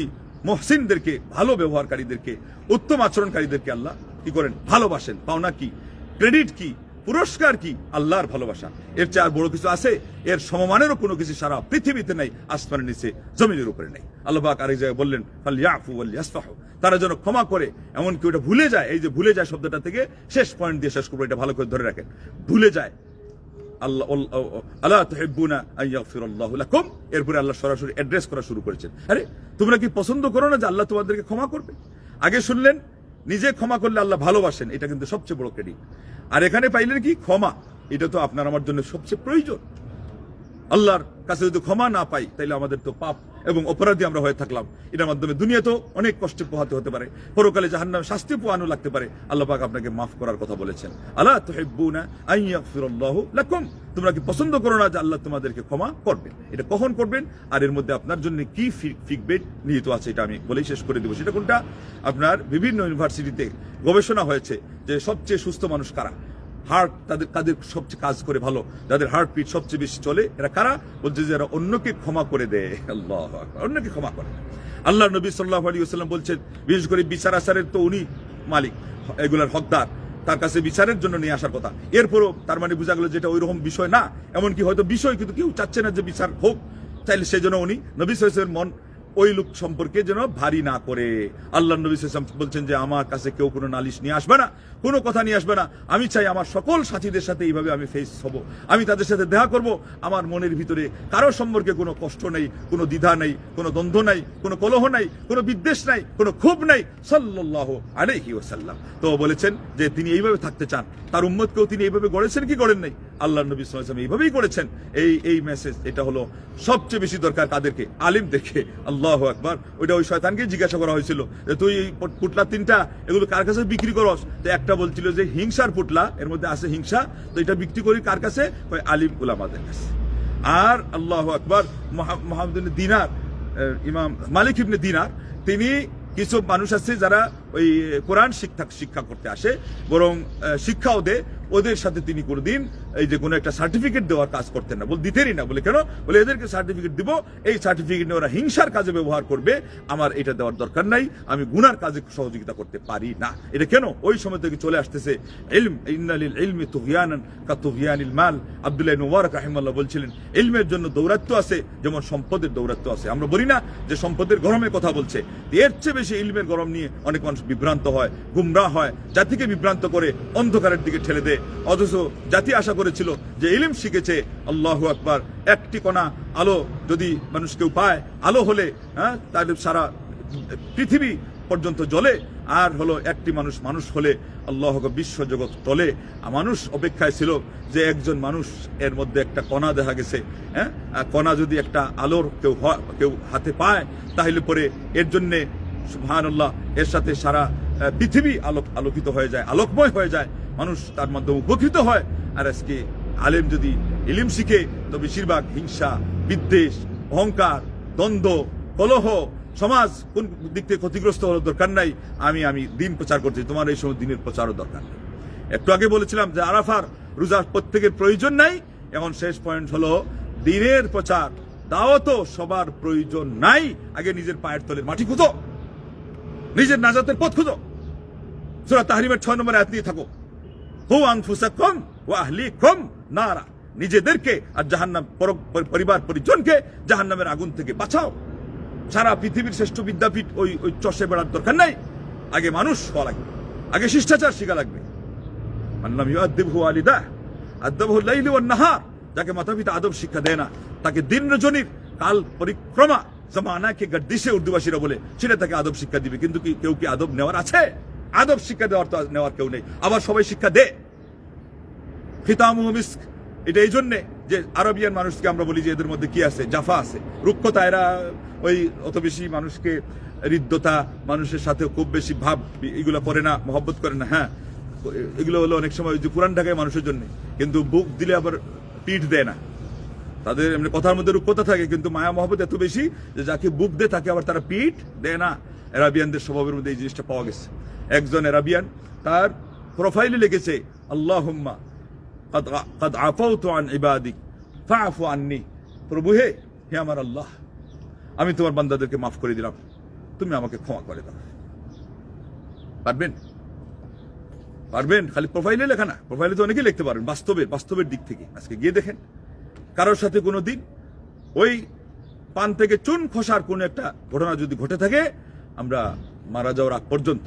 মুহসিনদেরকে, ভালো ব্যবহারকারীদেরকে, উত্তম আচরণকারীদেরকে আল্লাহ কি করেন? ভালোবাসেন। পাওনা কি, ক্রেডিট কি, পুরস্কার কি? আল্লাহর ভালোবাসা। এর চেয়ে আর বড় কিছু আছে? এর সমমানেরও কোনো কিছু সারা পৃথিবীতে নাই, আসমানের নিচে, জমিনের উপরে নেই। আল্লাহ পাক আরেক জায়গায় বললেন ফালইয়াফু ওয়ালইয়াসফাহু, তারা যেন ক্ষমা করে, এমনকি ওটা ভুলে যায়। এই যে ভুলে যায় শব্দটা থেকে শেষ পয়েন্ট দিয়ে শেষ করবো, এটা ভালো করে ধরে রাখেন। ভুলে যায় আল্লাহ, আলা তুহিব্বুনা আন ইয়াগফিরাল্লাহু লাকুম। এরপরে আল্লাহ সরাসরি অ্যাড্রেস করা শুরু করেছেন, আরে তোমরা কি পছন্দ করো না যে আল্লাহ তোমাদেরকে ক্ষমা করবে? আগে শুনলেন নিজে ক্ষমা করলে আল্লাহ ভালোবাসেন, এটা কিন্তু সবচেয়ে বড় ক্রেডিট। আর এখানে পাইলেন কি? ক্ষমা। এটা তো আপনার আমার জন্য সবচেয়ে প্রয়োজন। আল্লাহর কাছে যদি ক্ষমা না পাই, তাইলে আমাদের তো পাপ এবং অপরাধী আমরা হয়ে থাকলাম। এটার মাধ্যমে দুনিয়াতেও অনেক কষ্টে পোহাতে হতে পারে, পরকালে জাহান্নামে শাস্তি পোহানো লাগতে পারে। আল্লাহ পাক আপনাকে মাফ করার কথা বলেছেন, আলা তুহিব্বুনা আন ইয়াগফিরাল্লাহু লাকুম। তোমরা কি পছন্দ করো না যে আল্লাহ তোমাদেরকে ক্ষমা করবেন? এটা কখন করবেন আর এর মধ্যে আপনার জন্য কি ফিডব্যাক নিহিত আছে, এটা আমি বলেই শেষ করে দেব। সেটা কোনটা? আপনার বিভিন্ন ইউনিভার্সিটিতে গবেষণা হয়েছে যে সবচেয়ে সুস্থ মানুষ কারা, হার্ট তাদের সবচেয়ে কাজ করে ভালো, যাদের হার্টবিট সবচেয়ে বেশি চলে, এরা কারা? বলছে যে এরা অন্যকে ক্ষমা করে দেয়। আল্লাহু আকবার, অন্যকে ক্ষমা করে। আল্লাহ নবী সাল্লাল্লাহু আলাইহি ওয়াসাল্লাম বলছেন, বিশেষ করে বিচার আচারের তো উনি মালিক, এগুলার হকদার, তার কাছে বিচারের জন্য নিয়ে আসার কথা। এরপরও তার মানে বোঝা গেল যেটা ওইরকম বিষয় না, এমনকি হয়তো বিষয় কিন্তু কেউ চাচ্ছে না যে বিচার হোক, চাইলে সেই জন্য উনি নবী সাল্লাল্লাহু আলাইহি ওয়াসাল্লামের মন ওই লোক সম্পর্কে যেন ভারী না করে। আল্লাহ নবী সাল্লাল্লাহু আলাইহি ওয়াসাল্লাম বলছেন যে আমার কাছে কেউ কোনো নালিশ নিয়ে আসবে না, কোনো কথা নিয়ে আসবে না। আমি চাই আমার সকল সাথীদের সাথে এইভাবে আমি ফেস হব, আমি তাদের সাথে দেখা করব। আমার মনের ভিতরে কারো সম্পর্কে কোনো কষ্ট নেই, কোনো দ্বিধা নেই, কোনো দ্বন্দ্ব নাই, কোনো কলহ নাই, কোনো বিদ্বেষ নাই, কোনো ক্ষোভ নাই। সাল্লাল্লাহু আলাইহি ওয়াসাল্লাম তো বলেছেন যে তিনি এইভাবে থাকতে চান। তার উম্মতকেও তিনি এইভাবে গড়েছেন কি গড়েন নাই? আল্লাহ নবী সাল্লাল্লাহু আলাইহি ওয়াসাল্লাম এইভাবেই করেছেন। এই মেসেজ এটা হলো সবচেয়ে বেশি দরকার কাদেরকে? আলিমদেরকে। আল্লাহু আকবার। ওই শয়তানকে জিজ্ঞাসা করা হয়েছিল যে তুই পুটলা তিনটা এগুলো কার কাছে বিক্রি করস? তো একটা বলছিল যে হিংসার পুটলা, এর মধ্যে আছে হিংসা, তো এটা বিক্রি করি কার কাছে? আলিম উলামাদের কাছে। আর আল্লাহু আকবার, মুহাম্মদ ইবনে দিনার, ইমাম মালিক ইবনে দিনার, তিনি কিছু মানুষ আছে যারা ওই কোরআন শিক্ষা করতে আসে, বরং শিক্ষাও দেয়, ওদের সাথে তিনি কোনোদিন এই যে কোনো একটা সার্টিফিকেট দেওয়ার কাজ করতেন না, বলে দিতেনই না। বলে কেন? বলে এদেরকে সার্টিফিকেট দিব, এই সার্টিফিকেট নিয়ে ওরা হিংসার কাজে ব্যবহার করবে, আমার এটা দেওয়ার দরকার নাই, আমি গুনার কাজে সহযোগিতা করতে পারি না। এটা কেন? ওই সময় থেকে চলে আসতেছে ইলম, ইন্না লিল ইলমি তুগয়ানান কা তুগয়ানিল মাল। আব্দুল্লাহ ইবনে মুবারক রাহিমাহুল্লাহ বলছিলেন ইলমের জন্য দৌরাত্ম্য আছে যেমন সম্পদের দৌরাত্ম্য আছে। আমরা বলি না যে সম্পদের গরমের কথা বলছে, এর চেয়ে বেশি ইলমের গরম নিয়ে অনেক মানুষ বিভ্রান্ত হয়, গুমরাহ হয়, জাতিকে বিভ্রান্ত করে অন্ধকারের দিকে ঠেলে দেয়। অথচ জাতি আশা করেছিল যে ইলম শিখেছে, আল্লাহু আকবার, একটি কণা আলো যদি মানুষ কেউ পায়, আলো হলে তাহলে সারা পৃথিবী পর্যন্ত জ্বলে। আর হলো একটি মানুষ হলে আল্লাহু আকবার, বিশ্বজগৎ চলে। মানুষ অপেক্ষায় ছিল যে একজন মানুষ, এর মধ্যে একটা কণা দেখা গেছে, কণা যদি একটা আলোর কেউ হাতে পায়, তাহলে পরে এর জন্যে সুবহানাল্লাহ, এর সাথে সারা পৃথিবী আলোকিত হয়ে যায়, আলোকময় হয়ে যায়, মানুষ তার মাধ্যমে উপকৃত হয়। আর আজকে আলেম যদি ইলম শিখে, তো বেশিরভাগ হিংসা, বিদ্বেষ, অহংকার, দ্বন্দ্ব, কলহ, সমাজ কোন দিক থেকে ক্ষতিগ্রস্ত হওয়ার দরকার নাই। আমি দিন প্রচার করছি, তোমার এই সময় দিনের প্রচারও দরকার নেই। একটু আগে বলেছিলাম যে আরাফার রোজার প্রত্যেকের প্রয়োজন নাই। এখন শেষ পয়েন্ট হলো দিনের প্রচার, দাওয়াতও সবার প্রয়োজন নাই। আগে নিজের পায়ের তলের মাটি খুঁজো, নিজের নাজাতের পথ খুঁজো। সূরা তাহরিমের 6 নম্বর আয়াত নিয়ে থাকো, হু আনফুসাকুম ওয়া আহলিকুম নারা। নিজেদেরকে আর জাহান্নাম, পরিবার পরিজনকে জাহান্নামের আগুন থেকে বাঁচাও। সারা পৃথিবীর শ্রেষ্ঠ বিদ্যাপীঠ ওই চষে বেড়ার দরকার নাই। আগে মানুষ হওয়া লাগবে, আগে শিষ্টাচার শিখা লাগবে। মান্নাম ইউআদ্দিবহু ওয়ালিদাহ আদাবহু লাইলি ওয়ান নাহার। যাকে মাতা পিতা আদব শিক্ষা দেয় না, তাকে দিন রজনীর কাল পরিক্রমা জামানাকে গর্দিশে উর্দুভাষীরা বলে, সেটা তাকে আদব শিক্ষা দিবে। কিন্তু কেউ কি আদব নেওয়ার আছে? আদব শিক্ষা নেওয়ার কেউ নেই। আবার সবাই শিক্ষা দে, খিতামুহু মিস্ক, এটা এই জন্যে যে আরবিয়ান মানুষকে আমরা বলি যে এদের মধ্যে কি আছে, জাফা আছে, রুক্ষতা, এরা ওই অত বেশি মানুষকে হৃদ্যতা, মানুষের সাথে খুব বেশি ভাব এগুলো করে না, মহব্বত করে না। হ্যাঁ, এগুলো হলো অনেক সময় যে কোরআন ঢাকায় মানুষের জন্য, কিন্তু বুক দিলে আবার পিঠ দেয় না। তাদের এমনি কথার মধ্যে রূপকতা থাকে, কিন্তু মায়া মহব্বত এত বেশি যে যাকে বুক দেয় তাকে আবার তারা পিঠ দেয় না। আরাবিয়ানদের স্বভাবের মধ্যে এই জিনিসটা পাওয়া গেছে। একজন আরাবিয়ান তার প্রোফাইলে লিখেছে, আল্লাহুম্মা قد عفوت عن عبادك فاعف عني, প্রভু হে আমার আল্লাহ, আমি তোমার বান্দাদেরকে মাফ করে দিলাম, তুমি আমাকে ক্ষমা করে দাও। পারবেন? পারবেন? খালি প্রোফাইলে লেখা না, প্রোফাইলে তো অনেকেই লিখতে পারেন। বাস্তবের দিক থেকে আজকে গিয়ে দেখেন, কারোর সাথে কোনো দিন ওই পান থেকে চুন খসার কোন একটা ঘটনা যদি ঘটে থাকে, আমরা মারা যাওয়ার আগ পর্যন্ত,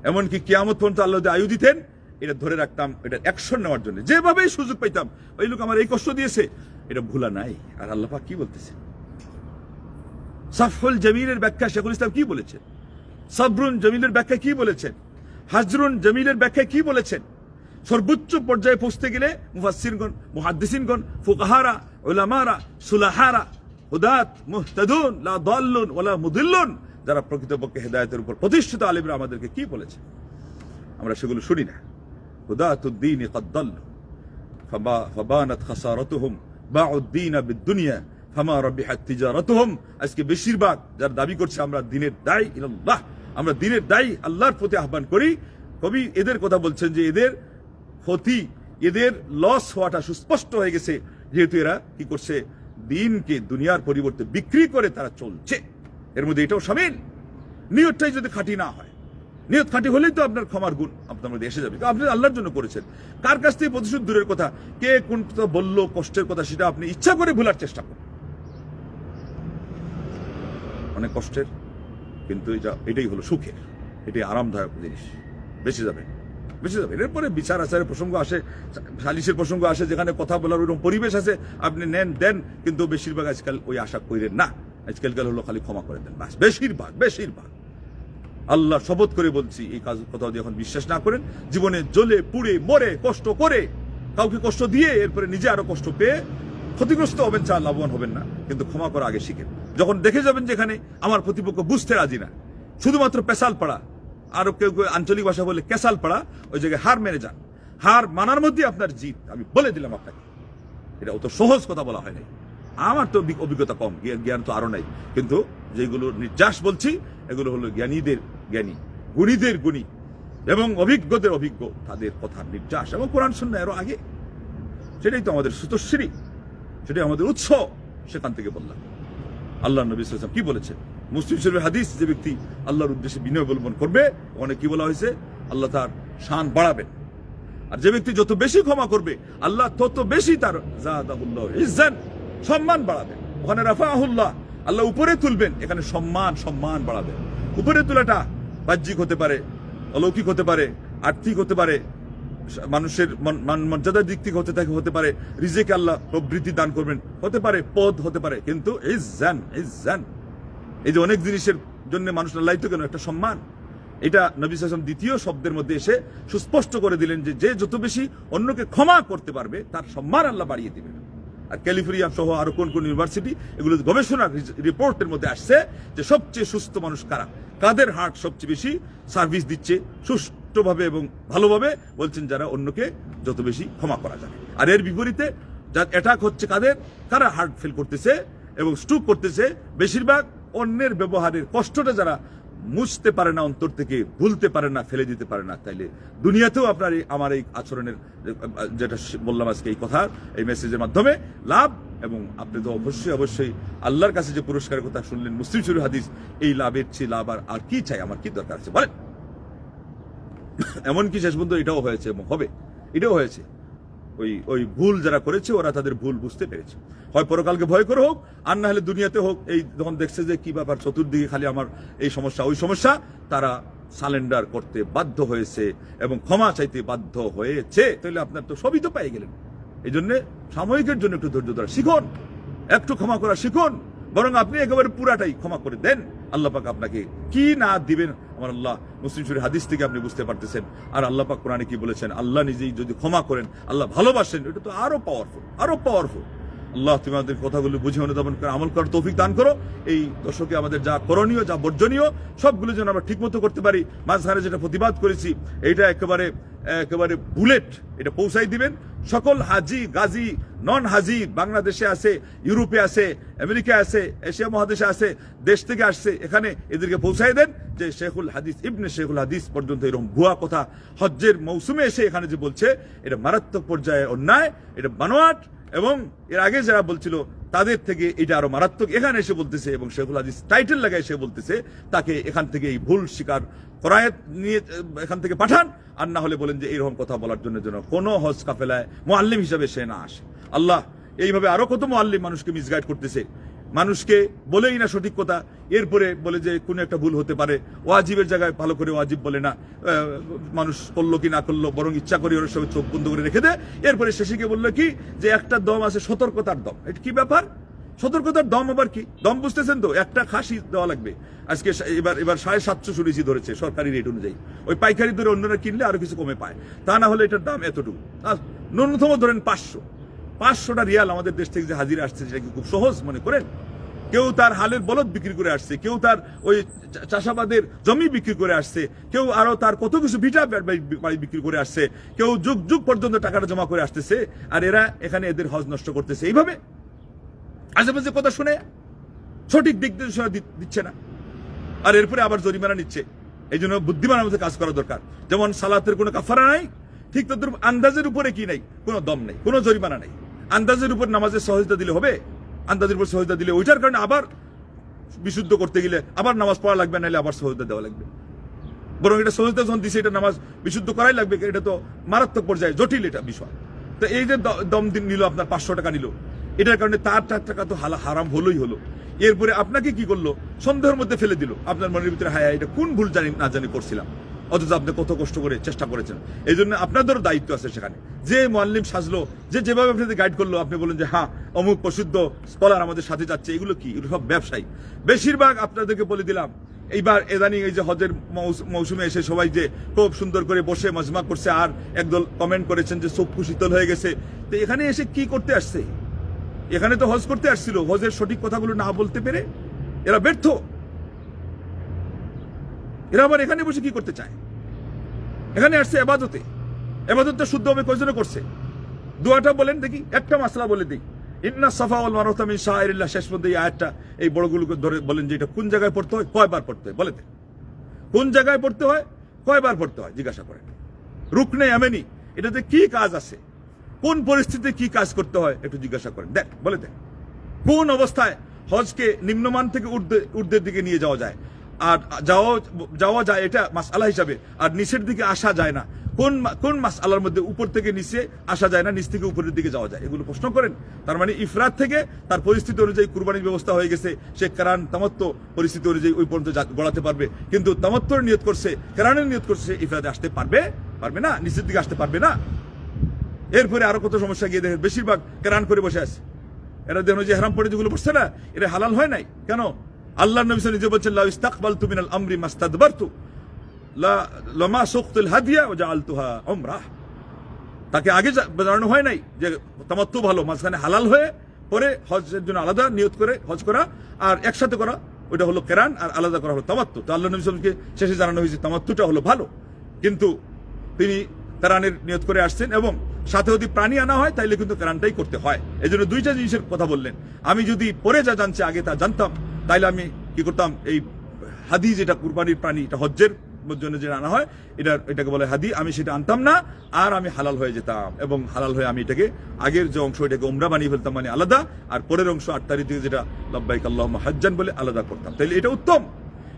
এমনকি কিয়ামত পর্যন্ত আল্লাহ যদি আয়ু দিতেন, এটা ধরে রাখতাম, এটা অ্যাকশন নেওয়ার জন্য, যেভাবেই সুযোগ পাইতাম, ওই লোক আমার এই কষ্ট দিয়েছে, এটা ভুলা নাই। আর আল্লাহ পাক কি বলতেছে? সাফুল জামিলের ব্যাখ্যা শেখুল ইসলাম কি বলেছেন? সাবরুন জামিলের ব্যাখ্যা কি বলেছেন? হাজরুন জামিলের ব্যাখ্যা কি বলেছেন? সর্বোচ্চ পর্যায়ে পৌঁছতে গেলে মুফাসসিরগণ, মুহাদ্দিসিনগণ, ফুকাহারা, উলামারা, সুলাহারা, হুদাত, মুহতাদুন, লা দাল্লুন ওয়ালা মুদিল্লুন, যারা প্রকৃতপক্ষে হেদায়েতের উপর প্রতিষ্ঠিত আলেমরা আমাদেরকে কি বলেছে, আমরা সেগুলো শুনি না। হুদাতুদ্দীন ক্বাদ দাল্লু ফাবানাত খাসারাতুহুম বাউদ্দীন বিদ্দুনিয়া ফামা রাবিহাত তিজারাতুহুম। আজকে বেশিরভাগ যারা দাবি করছে আমরা দ্বীনের দায়ী ইলাল্লাহ, আমরা দ্বীনের দায়ী, আল্লাহর প্রতি আহ্বান করি, কবি এদের কথা বলছেন যে এদের ক্ষতি, এদের লস হওয়াটা সুস্পষ্ট হয়ে গেছে, যেহেতু এরা কি করছে, দ্বীনকে দুনিয়ার পরিবর্তে বিক্রি করে তারা চলছে। এর মধ্যে এটাও শামিল। নিয়তটাই যদি খাঁটি না হয়, নিয়ত খাঁটি হলেই তো আপনার ক্ষমার গুণ আপনার মধ্যে এসে যাবে। আপনি আল্লাহর জন্য করেছেন, কার কাছ থেকে প্রতিশোধ দূরের কথা, কে কোনটা বললো কষ্টের কথা, সেটা আপনি ইচ্ছা করে ভুলার চেষ্টা করুন। অনেক কষ্টের, কিন্তু এটাই হলো সুখের, এটাই আরামদায়ক জিনিস। বেঁচে যাবে। এরপরে বিচার আচারের প্রসঙ্গ আসে, সালিশের প্রসঙ্গ আসে, যেখানে কথা বলার ওইরকম পরিবেশ আছে, আপনি নেন দেন, কিন্তু বেশিরভাগ আজকাল ওই আশা করেন না। আজকালকাল হলো খালি ক্ষমা করে দেন, বাস। বেশিরভাগ আল্লাহ শপথ করে বলছি, এই কাজ কথা যদি এখন বিশ্বাস না করেন, জীবনে জ্বলে পুড়ে মরে কষ্ট করে, কাউকে কষ্ট দিয়ে এরপরে নিজে আরো কষ্ট পেয়ে ক্ষতিগ্রস্ত হবেন, চা লাভবান হবেন না। কিন্তু ক্ষমা করা আগে শিখেন। যখন দেখে যাবেন যেখানে আমার প্রতিপক্ষ বুঝতে রাজি না, শুধুমাত্র পেশাল পাড়া, আরো কেউ আঞ্চলিক ভাষা বলে কেসাল পাড়া, ওই জায়গায় হার মেনে যান। হার মানার মধ্যে আপনার জিত, আমি বলে দিলাম আপনাকে। এটা অত সহজ কথা বলা হয় নাই, আমার তো অভিজ্ঞতা কম, জ্ঞান তো আরো নাই, কিন্তু যেগুলো নির্যাস বলছি এগুলো হলো জ্ঞানীদের জ্ঞানী, গুণীদের গুণী এবং অভিজ্ঞদের অভিজ্ঞ, তাদের কথার নির্যাস, এবং কোরআন সুন্নাহ এরও আগে। সেটাই তো আমাদের সুতশ্রী, সেটাই আমাদের উৎস। সেখান থেকে বললাম আল্লাহ নবী সাল্লাল্লাহু আলাইহি ওয়াসাল্লাম কি বলেছেন। মুসলিম শরীফের হাদিস, যে ব্যক্তি আল্লাহর উদ্দেশ্যে বিনয় অবলম্বন করবে, ওখানে কি বলা হয়েছে, আল্লাহ তার শান বাড়াবেন। আর যে ব্যক্তি যত বেশি ক্ষমা করবে, আল্লাহ তত বেশি তার জাদাহুল্লাহ ইজ্জান, সম্মান বাড়াবেন। ওখানে রাফাহুল্লাহ, আল্লাহ উপরে তুলবেন, এখানে সম্মান বাড়াবেন। উপরে তোলাটা বাহ্যিক হতে পারে, অলৌকিক হতে পারে, আর্থিক হতে পারে, মানুষের মর্যাদার দিক থেকে হতে পারে, রিজেকে আল্লাহ প্রবৃদ্ধি দান করবেন, হতে পারে পদ, হতে পারে, কিন্তু ইজ্জান, এই যে অনেক জিনিসের জন্য মানুষ লাইতো কেন, একটা সম্মান। এটা নবী সাল্লাল্লাহু আলাইহি ওয়াসাল্লাম দ্বিতীয় শব্দের মধ্যে এসে সুস্পষ্ট করে দিলেন যে যে যত বেশি অন্যকে ক্ষমা করতে পারবে, তার সম্মান আল্লাহ বাড়িয়ে দিবেন। আর ক্যালিফোর্নিয়া সহ আরো কোন ইউনিভার্সিটি, এগুলো গবেষণা রিপোর্টের মধ্যে আসছে যে সবচেয়ে সুস্থ মানুষ কারা, কাদের হার্ট সবচেয়ে বেশি সার্ভিস দিচ্ছে সুষ্ঠুভাবে এবং ভালোভাবে, বলছেন যারা অন্যকে যত বেশি ক্ষমা করা যায়। আর এর বিপরীতে যার অ্যাটাক হচ্ছে কারা হার্ট ফেল করতেছে এবং স্ট্রোক করতেছে, বেশিরভাগ অন্যের ব্যবহারের কষ্টটা যারা মুছতে পারে না অন্তর থেকে, ভুলতে পারে না, ফেলে দিতে পারে না, তাইলে দুনিয়াতেও আপনার আমার এই আচরণের, যেটা বললাম আজকে এই কথা, এই মেসেজের মাধ্যমে লাভ। এবং আপনি তো অবশ্যই আল্লাহর কাছে যে পুরস্কারের কথা শুনলেন, মুসলিম শরীফ হাদিস, এই লাভের চেয়ে লাভ আর কি চাই, আমার কি দরকার আছে বলেন। এমনকি শেষ পর্যন্ত এটাও হয়েছে এবং হবে, এটাও হয়েছে, ওই ভুল যারা করেছে ওরা তাদের ভুল বুঝতে পেরেছে, হয় পরকালকে ভয় করে হোক, আর না হলে দুনিয়াতে হোক। এই যখন দেখছে যে কি ব্যাপার, চতুর্দিকে খালি আমার এই সমস্যা ওই সমস্যা, তারা সারেন্ডার করতে বাধ্য হয়েছে এবং ক্ষমা চাইতে বাধ্য হয়েছে। তাহলে আপনার তো সবই তো পেয়ে গেলেন। এই জন্য সাময়িকের জন্য একটু ধৈর্য ধরা শিখুন, একটু ক্ষমা করা শিখুন, বরং আপনি একেবারে পুরাটাই ক্ষমা করে দেন। আল্লাহ পাক আপনাকে কি না দিবেন আমার আল্লাহ মুসলিম শরীফ হাদিস থেকে আপনি বুঝতে পারতেছেন। আর আল্লাহ পাক কোরআনে কি বলেছেন, আল্লাহ নিজেই যদি ক্ষমা করেন, আল্লাহ ভালোবাসেন, এটা তো আরো পাওয়ারফুল। আল্লাহ তুমি আমাদের কথাগুলো বুঝে অনুধাবন করে আমল করার তৌফিক দান করো। এই দশকে আমাদের যা করণীয়, যা বর্জনীয়, সবগুলো যেন আমরা ঠিকমতো করতে পারি। মাঝখানে যেটা প্রতিবাদ করেছি এইটা একেবারে বুলেট, এটা পৌঁছাই দিবেন। সকল হাজি গাজী নন হাজি বাংলাদেশে আছে, ইউরোপে আছে, আমেরিকা আছে, এশিয়া মহাদেশে আছে, দেশ থেকে আসছে, এখানে এদেরকে পৌঁছাই দেন যে শেখুল হাদিস ইবনে শেখুল হাদিস পর্যন্ত এরকম ভুয়া কথা হজ্জের মৌসুমে এসে এখানে যে বলছে, এটা মারাত্মক পর্যায়ে অন্যায়, এটা বানোয়াট। এবং এর আগে যারা বলছিল তাদের থেকে এটা আরো মারাত্মক এখানে এসে বলতেছে, এবং শেখুল হাদিস টাইটেল লাগায় এসে বলতেছে, তাকে এখান থেকে এই ভুল স্বীকার করায় নিয়ে এখান থেকে পাঠান। আর না হলে বলেন যে এইরকম কথা বলার জন্য যেন কোনো হজ কাফেলায় মুআল্লিম হিসাবে সে না আসে। আল্লাহ এইভাবে আরো কত মুআল্লিম মানুষকে মিসগাইড করতেছে, মানুষকে বলেই না সঠিক কথা, এরপরে বলে যে কোনো একটা ভুল হতে পারে, ওয়াজিবের জায়গায় ভালো করে ওয়াজিব বলে না, মানুষ করলো কি না করলো, বরং ইচ্ছা করে ওর সব চোখ বন্ধ করে রেখে দেয়। এরপরে শেষে বললো কি যে একটা দম আছে সতর্কতার দম। এটা কি ব্যাপার? সতর্কতার দম আবার কি? দম বুঝতেছেন তো? একটা খাসি দেওয়া লাগবে। আজকে এবার 750 শুনেছি ধরেছে সরকারি রেট অনুযায়ী। ওই পাইকারি ধরে অন্যরা কিনলে আরো কিছু কমে পায়, তা না হলে এটার দাম এতটুকু। ন্যূনতম ধরেন 500টা রিয়াল আমাদের দেশ থেকে যে হাজিরা আসছে, সেটা কি খুব সহজ মনে করেন? কেউ তার হালের বলদ বিক্রি করে আসছে, কেউ তার ওই চাষাবাদের জমি বিক্রি করে আসছে, কেউ আরো তার কত কিছু ভিটা বাড়ি বিক্রি করে আসছে, কেউ যুগ যুগ পর্যন্ত টাকাটা জমা করে আসতেছে, আর এরা এখানে এদের হজ নষ্ট করতেছে এইভাবে আশেপাশে কথা শুনে, সঠিক দিক নির্দেশনা দিচ্ছে না, আর এরপরে আবার জরিমানা নিচ্ছে। এই জন্য বুদ্ধিমান আমাদের কাজ করা দরকার। যেমন সালাতের কোনো কাফারা নাই, ঠিক তদ্রুপ আন্দাজের উপরে কি নাই, কোনো দম নেই, কোনো জরিমানা নাই। আন্দাজের উপর নামাজের সহজতা দিলে হবে? আন্দাজের উপর সহজতা দিলে ওইটার কারণে আবার বিশুদ্ধ করতে গেলে আবার নামাজ পড়া লাগবে, নাহলে আবার সহজতা দেওয়া লাগবে। বরং এটা সহজতা যখন দিছে, এটা নামাজ বিশুদ্ধ করাই লাগবে, এটা তো মারাত্মক পর্যায়ে জটিল এটা বিষয়। তো এই যে দম দিন নিল, আপনার 500 টাকা নিল, এটার কারণে তার 4 টাকা তো হারাম হলোই হলো। এরপরে আপনাকে কি করলো? সন্দেহের মধ্যে ফেলে দিল। আপনার মনের ভিতরে হায় এটা কোন ভুল না জানি করছিলাম, অথচ আপনি কত কষ্ট করে চেষ্টা করেছেন। এই জন্য আপনাদেরও দায়িত্ব আছে সেখানে। যে মুআল্লিম সাজলো, যেভাবে আপনাদের গাইড করলো, আপনি বলেন যে হ্যাঁ অমুক প্রসিদ্ধ স্কলার আমাদের সাথে যাচ্ছে, এগুলো কি? এগুলো সব ব্যবসায়ী। বেশিরভাগ আপনাদেরকে বলে দিলাম, এইবার এদানি এই যে হজের মৌসুমে এসে সবাই যে খুব সুন্দর করে বসে মজমা করছে, আর একদল কমেন্ট করেছেন যে চক্ষু শীতল হয়ে গেছে। তো এখানে এসে কি করতে আসছে? এখানে তো হজ করতে আসছিল, হজের সঠিক কথাগুলো না বলতে পেরে এরা ব্যর্থ। এরা আবার এখানে বসে কি করতে চায়? এখানে আসছে এবাদতে। এবাদতটা শুদ্ধভাবে কয়জনে করছে? দোয়াটা বলেন দেখি, একটা মাসলা বলে দিই। ইন্না সাফা ওয়াল মারওয়াতা মিন শাআইরিল্লাহ, শেষ পর্যন্ত এই আয়াতটা এই বড়গুলোকে ধরে বলেন যে এটা কোন জায়গায় পড়তে হয়, কয়বার পড়তে হয়, বলে দেন। কোন জায়গায় পড়তে হয়, কয়বার পড়তে হয়, জিজ্ঞাসা করেন। রুকনে ইয়ামানি, এটাতে কি কাজ আছে, কোন পরিস্থিতিতে কি কাজ করতে হয়, একটু জিজ্ঞাসা করেন, দেখ বলে দেন। কোন অবস্থায় হজকে নিম্নমান থেকে ঊর্ধ্বের দিকে নিয়ে যাওয়া যায়, আর যাওয়া যায় এটা মাসআলা হিসাবে, আর নিচের দিকে আসা যায় না। কোন মাসআলার মধ্যে উপর থেকে নিচে আসা যায় না, নিচ থেকে উপরের দিকে যাওয়া যায়, এগুলো প্রশ্ন করেন। তার মানে ইফরাত থেকে তার পরিস্থিতি অনুযায়ী কুরবানির ব্যবস্থা হয়ে গেছে, সে কারান তামাত্তু পরিস্থিতি অনুযায়ী ওই পর্যন্ত গড়াতে পারবে। কিন্তু তামাত্তুর নিয়ত করছে, কারানের নিয়ত করছে, ইফরাতে আসতে পারবে না, নিচের দিকে আসতে পারবে না। এরপরে আরো কত সমস্যা গিয়ে দেখেন, বেশিরভাগ কেরান করে বসে আছে। এরা দেখুন যে হারাম পড়ে যেগুলো বসছে না, এটা হালাল হয় নাই কেন? আল্লাহ নবী নিজে বলছেন, লা ইস্তাকবালতু মিনাল আমরি মাস্তাদবারতু লামা সুকতুল হাদিয়া ওয়া জাআলতুহা উমরাহ। তাকে আগে জানানো হয় নাই যে তামাত্তু ভালো, মাঝখানে হালাল হয়ে পরে হজের জন্য আলাদা নিয়ত করে হজ করা, আর একসাথে করা ওটা হলো কেরান, আর আলাদা করা হলো তামাত্তু। তো আল্লাহ নবী সাল্লাল্লাহু আলাইহি ওয়াসাল্লামকে শেষে জানানো হয়েছে তামাত্তুটা হলো ভালো, কিন্তু তিনি কেরানের নিয়ত করে আসছেন, এবং সাথে যদি প্রাণী আনা হয় তাইলে কিন্তু কেরানটাই করতে হয়। এই জন্য দুইটা জিনিসের কথা বললেন। আমি যদি পরে যা জানছি আগে তা জানতাম, তাইলে আমি কি করতাম, এই হাদি যেটা কুরবানির প্রাণী, এটা হজ্জের জন্য যেটা আনা হয়, এটাকে বলে হাদি, আমি সেটা আনতাম না, আর আমি হালাল হয়ে যেতাম, এবং হালাল হয়ে আমি এটাকে আগের যে অংশ এটাকে উমরা বানিয়ে ফেলতাম, মানে আলাদা, আর পরের অংশ 8 তারিখ থেকে যেটা লব্বাইক আল্লাহুম্মা হাজ্জান বলে আলাদা করতাম। তাইলে এটা উত্তম।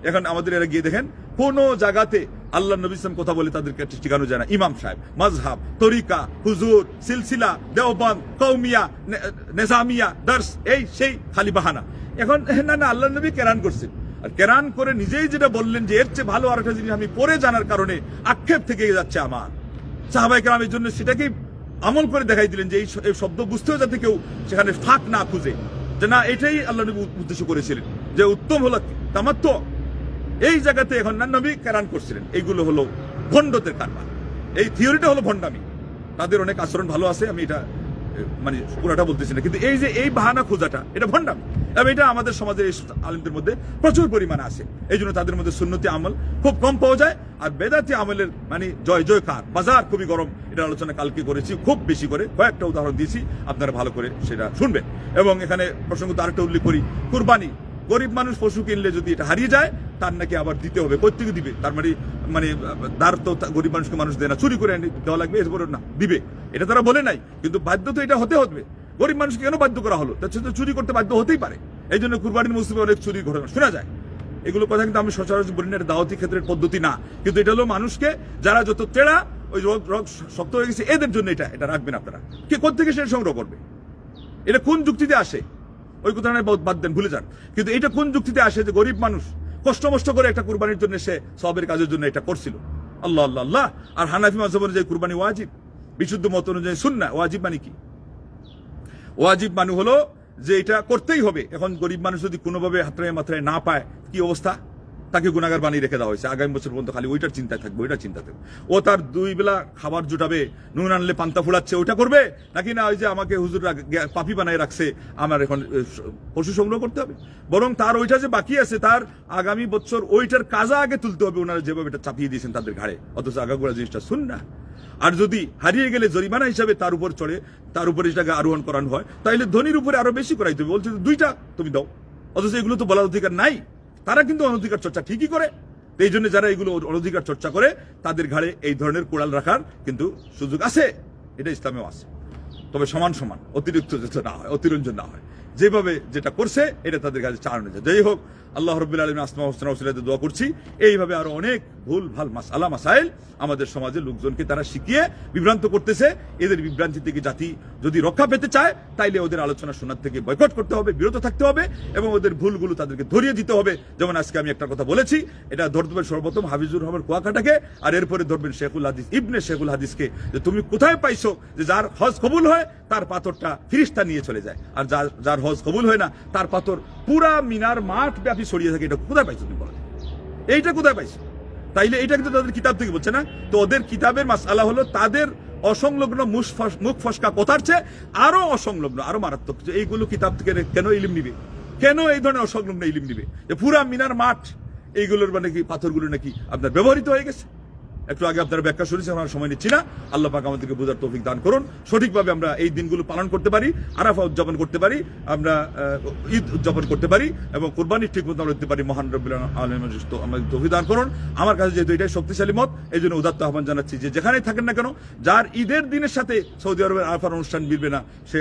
এখন আমাদের এরা গিয়ে দেখেন, কোন জায়গাতে আল্লাহ নবী সাল্লাল্লাহু আলাইহি ওয়াসাল্লাম কথা বলে তাদেরকে ঠিকানো যায় না। ইমাম সাহেব, মাযহাব, তরিকা, হুজুর, সিলসিলা, দেওবন্দ, কওমিয়া, নিজামিয়া, দর্স, এই সেই খালি বাহানা। এখন না আল্লাহ নবী কেরান করছেন, আর কেরান করে নিজেই যেটা বললেন যে এর চেয়ে ভালো আরেকটা জিনিস আমি পরে জানার কারণে আক্ষেপ থেকে যাচ্ছে আমার। সাহাবায়ে কেরামের জন্য সেটাকে আমল করে দেখাই দিলেন যে এই শব্দ বুঝতেও যাতে কেউ সেখানে ফাঁক না খুঁজে, যে না এটাই আল্লাহ নবী উদ্দেশ্য করেছিলেন, যে উত্তম হলো তামাত্তু। এই জায়গাতে এখন নবী কেরান করছিলেন। এইগুলো হলো ভণ্ডদের কারবার, এই থিওরিটা হলো ভণ্ডামি। তাদের অনেক আচরণ ভালো আছে, আমি এটা মানে পুরাটা বলতেছি না, কিন্তু এই যে এই বাহানা খোঁজাটা এটা ভণ্ডামি, এবং এটা আমাদের সমাজের এই আলেমদের মধ্যে প্রচুর পরিমাণে আছে। এই জন্য তাদের মধ্যে সুন্নতি আমল খুব কম পাওয়া যায়, আর বেদাতি আমলের মানে জয় জয়কার, বাজার খুবই গরম। এটা আলোচনা কালকে করেছি খুব বেশি করে, কয়েকটা উদাহরণ দিয়েছি, আপনারা ভালো করে সেটা শুনবেন। এবং এখানে প্রসঙ্গত আরেকটা উল্লেখ করি, কুরবানি, গরিব মানুষ পশু কিনলে যদি এটা হারিয়ে যায় তার নাকি আবার দিতে হবে, কোথেকে দিবে? তার মানে দাঁড় তো গরিব মানুষকে মানুষ দেয় না, চুরি করে দেওয়া লাগবে, এরপর না দিবে, এটা তারা বলে নাই, কিন্তু বাধ্য তো এটা হতে হবে। গরিব মানুষকে কেন বাধ্য করা হলো? তার সাথে চুরি করতে বাধ্য হতেই পারে। এই জন্য কুরবানির মৌসুমে অনেক চুরির ঘটনা শোনা যায়। এগুলো কথা কিন্তু আমি সচরাচর বলি না, এটা দাওয়াতি ক্ষেত্রের পদ্ধতি না, কিন্তু এটা হলো মানুষকে যারা যত তেড়া, ওই রোগ শক্ত হয়ে গেছে, এদের জন্য এটা রাখবেন আপনারা। কে কোথেকে সেটা সংগ্রহ করবে? এটা কোন যুক্তিতে আসে? ওই কথা বাদ দেন, ভুলে যান। কিন্তু এটা কোন যুক্তিতে আসে যে গরিব মানুষ কষ্ট মষ্ট করে একটা কুরবানির জন্য সে সওয়াবের কাজের জন্য এটা করছিল? আল্লাহ আল্লাহ আল্লাহ। আর হানাফি মাযহাব অনুযায়ী কুরবানি ওয়াজিব, বিশুদ্ধ মত অনুযায়ী সুন্নাহ। ওয়াজিব মানে কি? ওয়াজিব মানে হলো যে এটা করতেই হবে। এখন গরিব মানুষ যদি কোনোভাবে হাতড়ায় মাত্রায় না পায়, কি অবস্থা? তাকে গুনাহগার বানিয়ে রেখে দেওয়া হয়েছে, আগামী বছর পর্যন্ত খালি ওইটার চিন্তায় থাকবে, ওইটার চিন্তা থাকবে। ও তার 2 বেলা খাবার জুটাবে, নুন আনলে পান্তা ফুলাচ্ছে, ওইটা করবে নাকি না ওই যে আমাকে হুজুর পাপি বানায় রাখছে, আমার এখন পশু সংগ্রহ করতে হবে? বরং তার ওইটা যে বাকি আছে, তার আগামী বছর ওইটার কাজা আগে তুলতে হবে, ওনারা যেভাবে এটা চাপিয়ে দিয়েছেন তাদের ঘাড়ে, অথচ আগাগোড়া জিনিসটা সুন্নাহ। আর যদি হারিয়ে গেলে জরিমানা হিসাবে তার উপর চড়ে, তার উপরে সেটাকে আরোহণ করানো হয়, তাহলে ধনীর উপরে আরো বেশি করাইতে হবে। বলছে 2টা তুমি দাও, অথচ এগুলো তো বলার অধিকার নাই। তারা কিন্তু অনধিকার চর্চা ঠিকই করে। এই জন্য যারা এগুলো অনধিকার চর্চা করে তাদের ঘাড়ে এই ধরনের কোড়াল রাখার কিন্তু সুযোগ আছে, এটা ইসলামেও আছে। তবে সমান সমান, অতিরিক্ত যাতে না হয়, অতিরঞ্জন না হয়, যেভাবে যেটা করছে এটা তাদের কাছে চালানো যায়। যাই হোক, আল্লাহ রাব্বুল আলামিন আসমা হোসেনা ওসিলাতে দোয়া করছি, এইভাবে আরো অনেক ভুল ভাল মাসআলা মাসাইল আমাদের সমাজে লোকজনকে তারা শিখিয়ে বিভ্রান্ত করতেছে। এদের বিভ্রান্তি থেকে জাতি যদি রক্ষা পেতে চায়, তাইলে ওদের আলোচনা শোনার থেকে বয়কট করতে হবে, বিরত থাকতে হবে, এবং ওদের ভুলগুলো তাদেরকে ধরিয়ে দিতে হবে। যেমন আজকে আমি একটা কথা বলেছি, এটা ধরতে হবে সর্বপ্রথম হাফিজুর রহমান কুয়াকাটাকে, আর এরপরে ধরবেন শেখুল হাদিস ইবনে শেখুল হাদিসকে, যে তুমি কোথায় পাইছো যে যার হজ কবুল হয় তার পাথরটা ফিরিস্তা নিয়ে চলে যায়, আর যার হজ কবুল হয় না তার পাথর পুরা মিনার মাঠ ব্যাপী ছড়িয়ে থাকে। এটা কোথায় পাইছো তুমি বলো? এইটা কোথায় পাইছো? তাইলে এটা কিন্তু তাদের কিতাব থেকে বলছে না। তো ওদের কিতাবের মাসআলা হলো তাদের অসংলগ্ন মুখ ফসকা কথার চেয়ে আরো অসংলগ্ন, আরো মারাত্মক। এইগুলো কিতাব থেকে কেন ইলম নিবে? কেন এই ধরনের অসংলগ্ন ইলম নিবে? যে পুরা মিনার মাঠ এইগুলোর মানে কি পাথরগুলো নাকি আপনার ব্যবহৃত হয়ে গেছে? একটু আগে আপনারা ব্যাখ্যা শুনেছেন, আমরা সময় নিচ্ছি না। আল্লাহ পাক আমাদেরকে বোঝার তৌফিক দান করুন, সঠিকভাবে আমরা এই দিনগুলো পালন করতে পারি, আরাফা উদযাপন করতে পারি, আমরা ঈদ উদযাপন করতে পারি, এবং কুরবানি ঠিক মতো আমরা দিতে পারি। মহান রব্বুল আলামিন আমাদের তৌফিক দান করুন। আমার কাছে যেহেতু এটাই শক্তিশালী মত, এই জন্য উদাত্ত আহ্বান জানাচ্ছি যে যেখানেই থাকেন না কেন, যার ঈদের দিনের সাথে সৌদি আরবের আরাফার অনুষ্ঠান মিলবে না, সে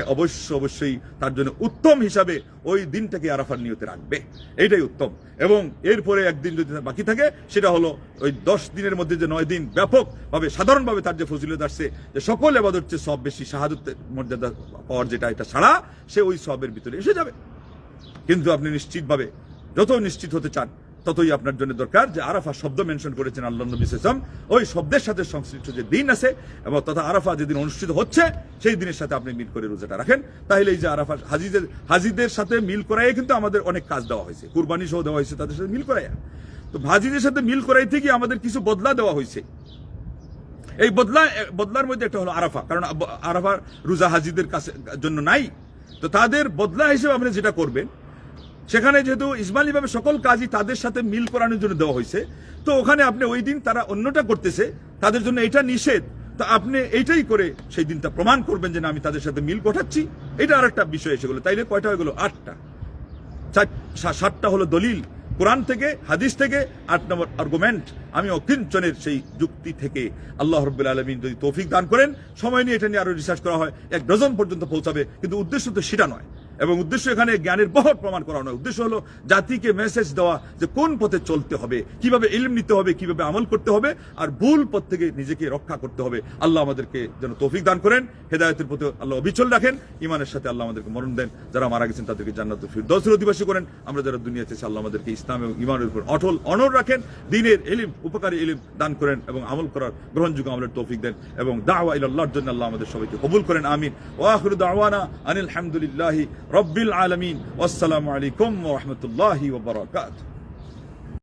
অবশ্যই তার জন্য উত্তম হিসাবে ওই দিনটাকে আরাফার নিয়তে রাখবে, এইটাই উত্তম। এবং এরপরে একদিন যদি বাকি থাকে, সেটা হলো ওই 10 দিনের মধ্যে যে 9 দিন ব্যাপকভাবে সাধারণভাবে তার যে ফজিলত আসছে, যে সকল ইবাদত চেয়ে সব বেশি শাহাদাতের মর্যাদা পাওয়ার যেটা, এটা ছাড়া সে ওই সবের ভিতরে এসে যাবে। কিন্তু আপনি নিশ্চিতভাবে যত নিশ্চিত হতে চান, ততই আপনার জন্য দরকার যে আরাফা শব্দ মেনশন করেছেন আল্লাহ নবী সাল্লাল্লাহু আলাইহি ওয়াসাল্লাম, ওই শব্দের সাথে সংশ্লিষ্ট যে দিন আছে এবং তথা আরাফা যেদিন অনুষ্ঠিত হচ্ছে সেই দিনের সাথে আপনি মিল করে রোজাটা রাখেন। তাহলে এই যে আরাফা হাজিদের সাথে মিল করাই কিন্তু আমাদের অনেক কাজ দেওয়া হয়েছে, কুরবানি সহ দেওয়া হয়েছে তাদের সাথে মিল করাইয়া। তো হাজিদের সাথে মিল করাই থেকে আমাদের কিছু বদলা দেওয়া হয়েছে। এই বদলার মধ্যে একটা হলো আরাফা, কারণ আরাফার রোজা হাজিদের কাছে জন্য নাই। তো তাদের বদলা হিসেবে আপনি যেটা করবেন, সেখানে যেহেতু ইসমাইলিভাবে সকল কাজই তাদের সাথে মিল করানোর জন্য দেওয়া হয়েছে, তো ওখানে আপনি ওই দিন তারা অন্যটা করতেছে, তাদের জন্য এটা নিষেধ, তো আপনি এইটাই করে সেই দিনটা প্রমাণ করবেন যে না, আমি তাদের সাথে মিল ঘটাচ্ছি। এটা আর একটা বিষয় এসে গেলো। তাইলে কয়টা হয়ে গেল? 8টা। 7টা হলো দলিল কোরআন থেকে, হাদিস থেকে, 8 নম্বর আর্গুমেন্ট আমি অকিঞ্চনের সেই যুক্তি থেকে। আল্লাহ রাব্বুল আলামিন যদি তৌফিক দান করেন, সময় নিয়ে এটা নিয়ে আরো রিসার্চ করা হয়, 1 ডজন পর্যন্ত পৌঁছাবে। কিন্তু উদ্দেশ্য তো সেটা নয়, এবং উদ্দেশ্য এখানে জ্ঞানের বহর প্রমাণ করা নয়। উদ্দেশ্য হলো জাতিকে মেসেজ দেওয়া যে কোন পথে চলতে হবে, কিভাবে ইলম নিতে হবে, কিভাবে আমল করতে হবে, আর ভুল পথ থেকে নিজেকে রক্ষা করতে হবে। আল্লাহ আমাদেরকে যেন তৌফিক দান করেন, হেদায়েতের প্রতি আল্লাহ অবিচল রাখেন, ইমানের সাথে আল্লাহ আমাদেরকে মরণ দেন। যারা মারা গেছেন তাদেরকে জান্নাতুল ফিরদৌসের অধিবাসী করেন। আমরা যারা দুনিয়াতে আছি, আল্লাহ আমাদেরকে ইসলাম এবং ইমানের উপর অটল অনড় রাখেন, দ্বীনের ইলম, উপকারী ইলম দান করেন, এবং আমল করার গ্রহণযোগ্য আমলের তৌফিক দেন, এবং দাওয়া ইলাল্লাহর জন্য আল্লাহ আমাদের সবাইকে কবুল করেন। আমিন। ওয়া আখিরু দাওয়ানা আনিল হামদুলিল্লাহি রাব্বিল আলামিন। ওয়াসসালামু আলাইকুম ওয়া রাহমাতুল্লাহি ওয়া বারাকাতুহু।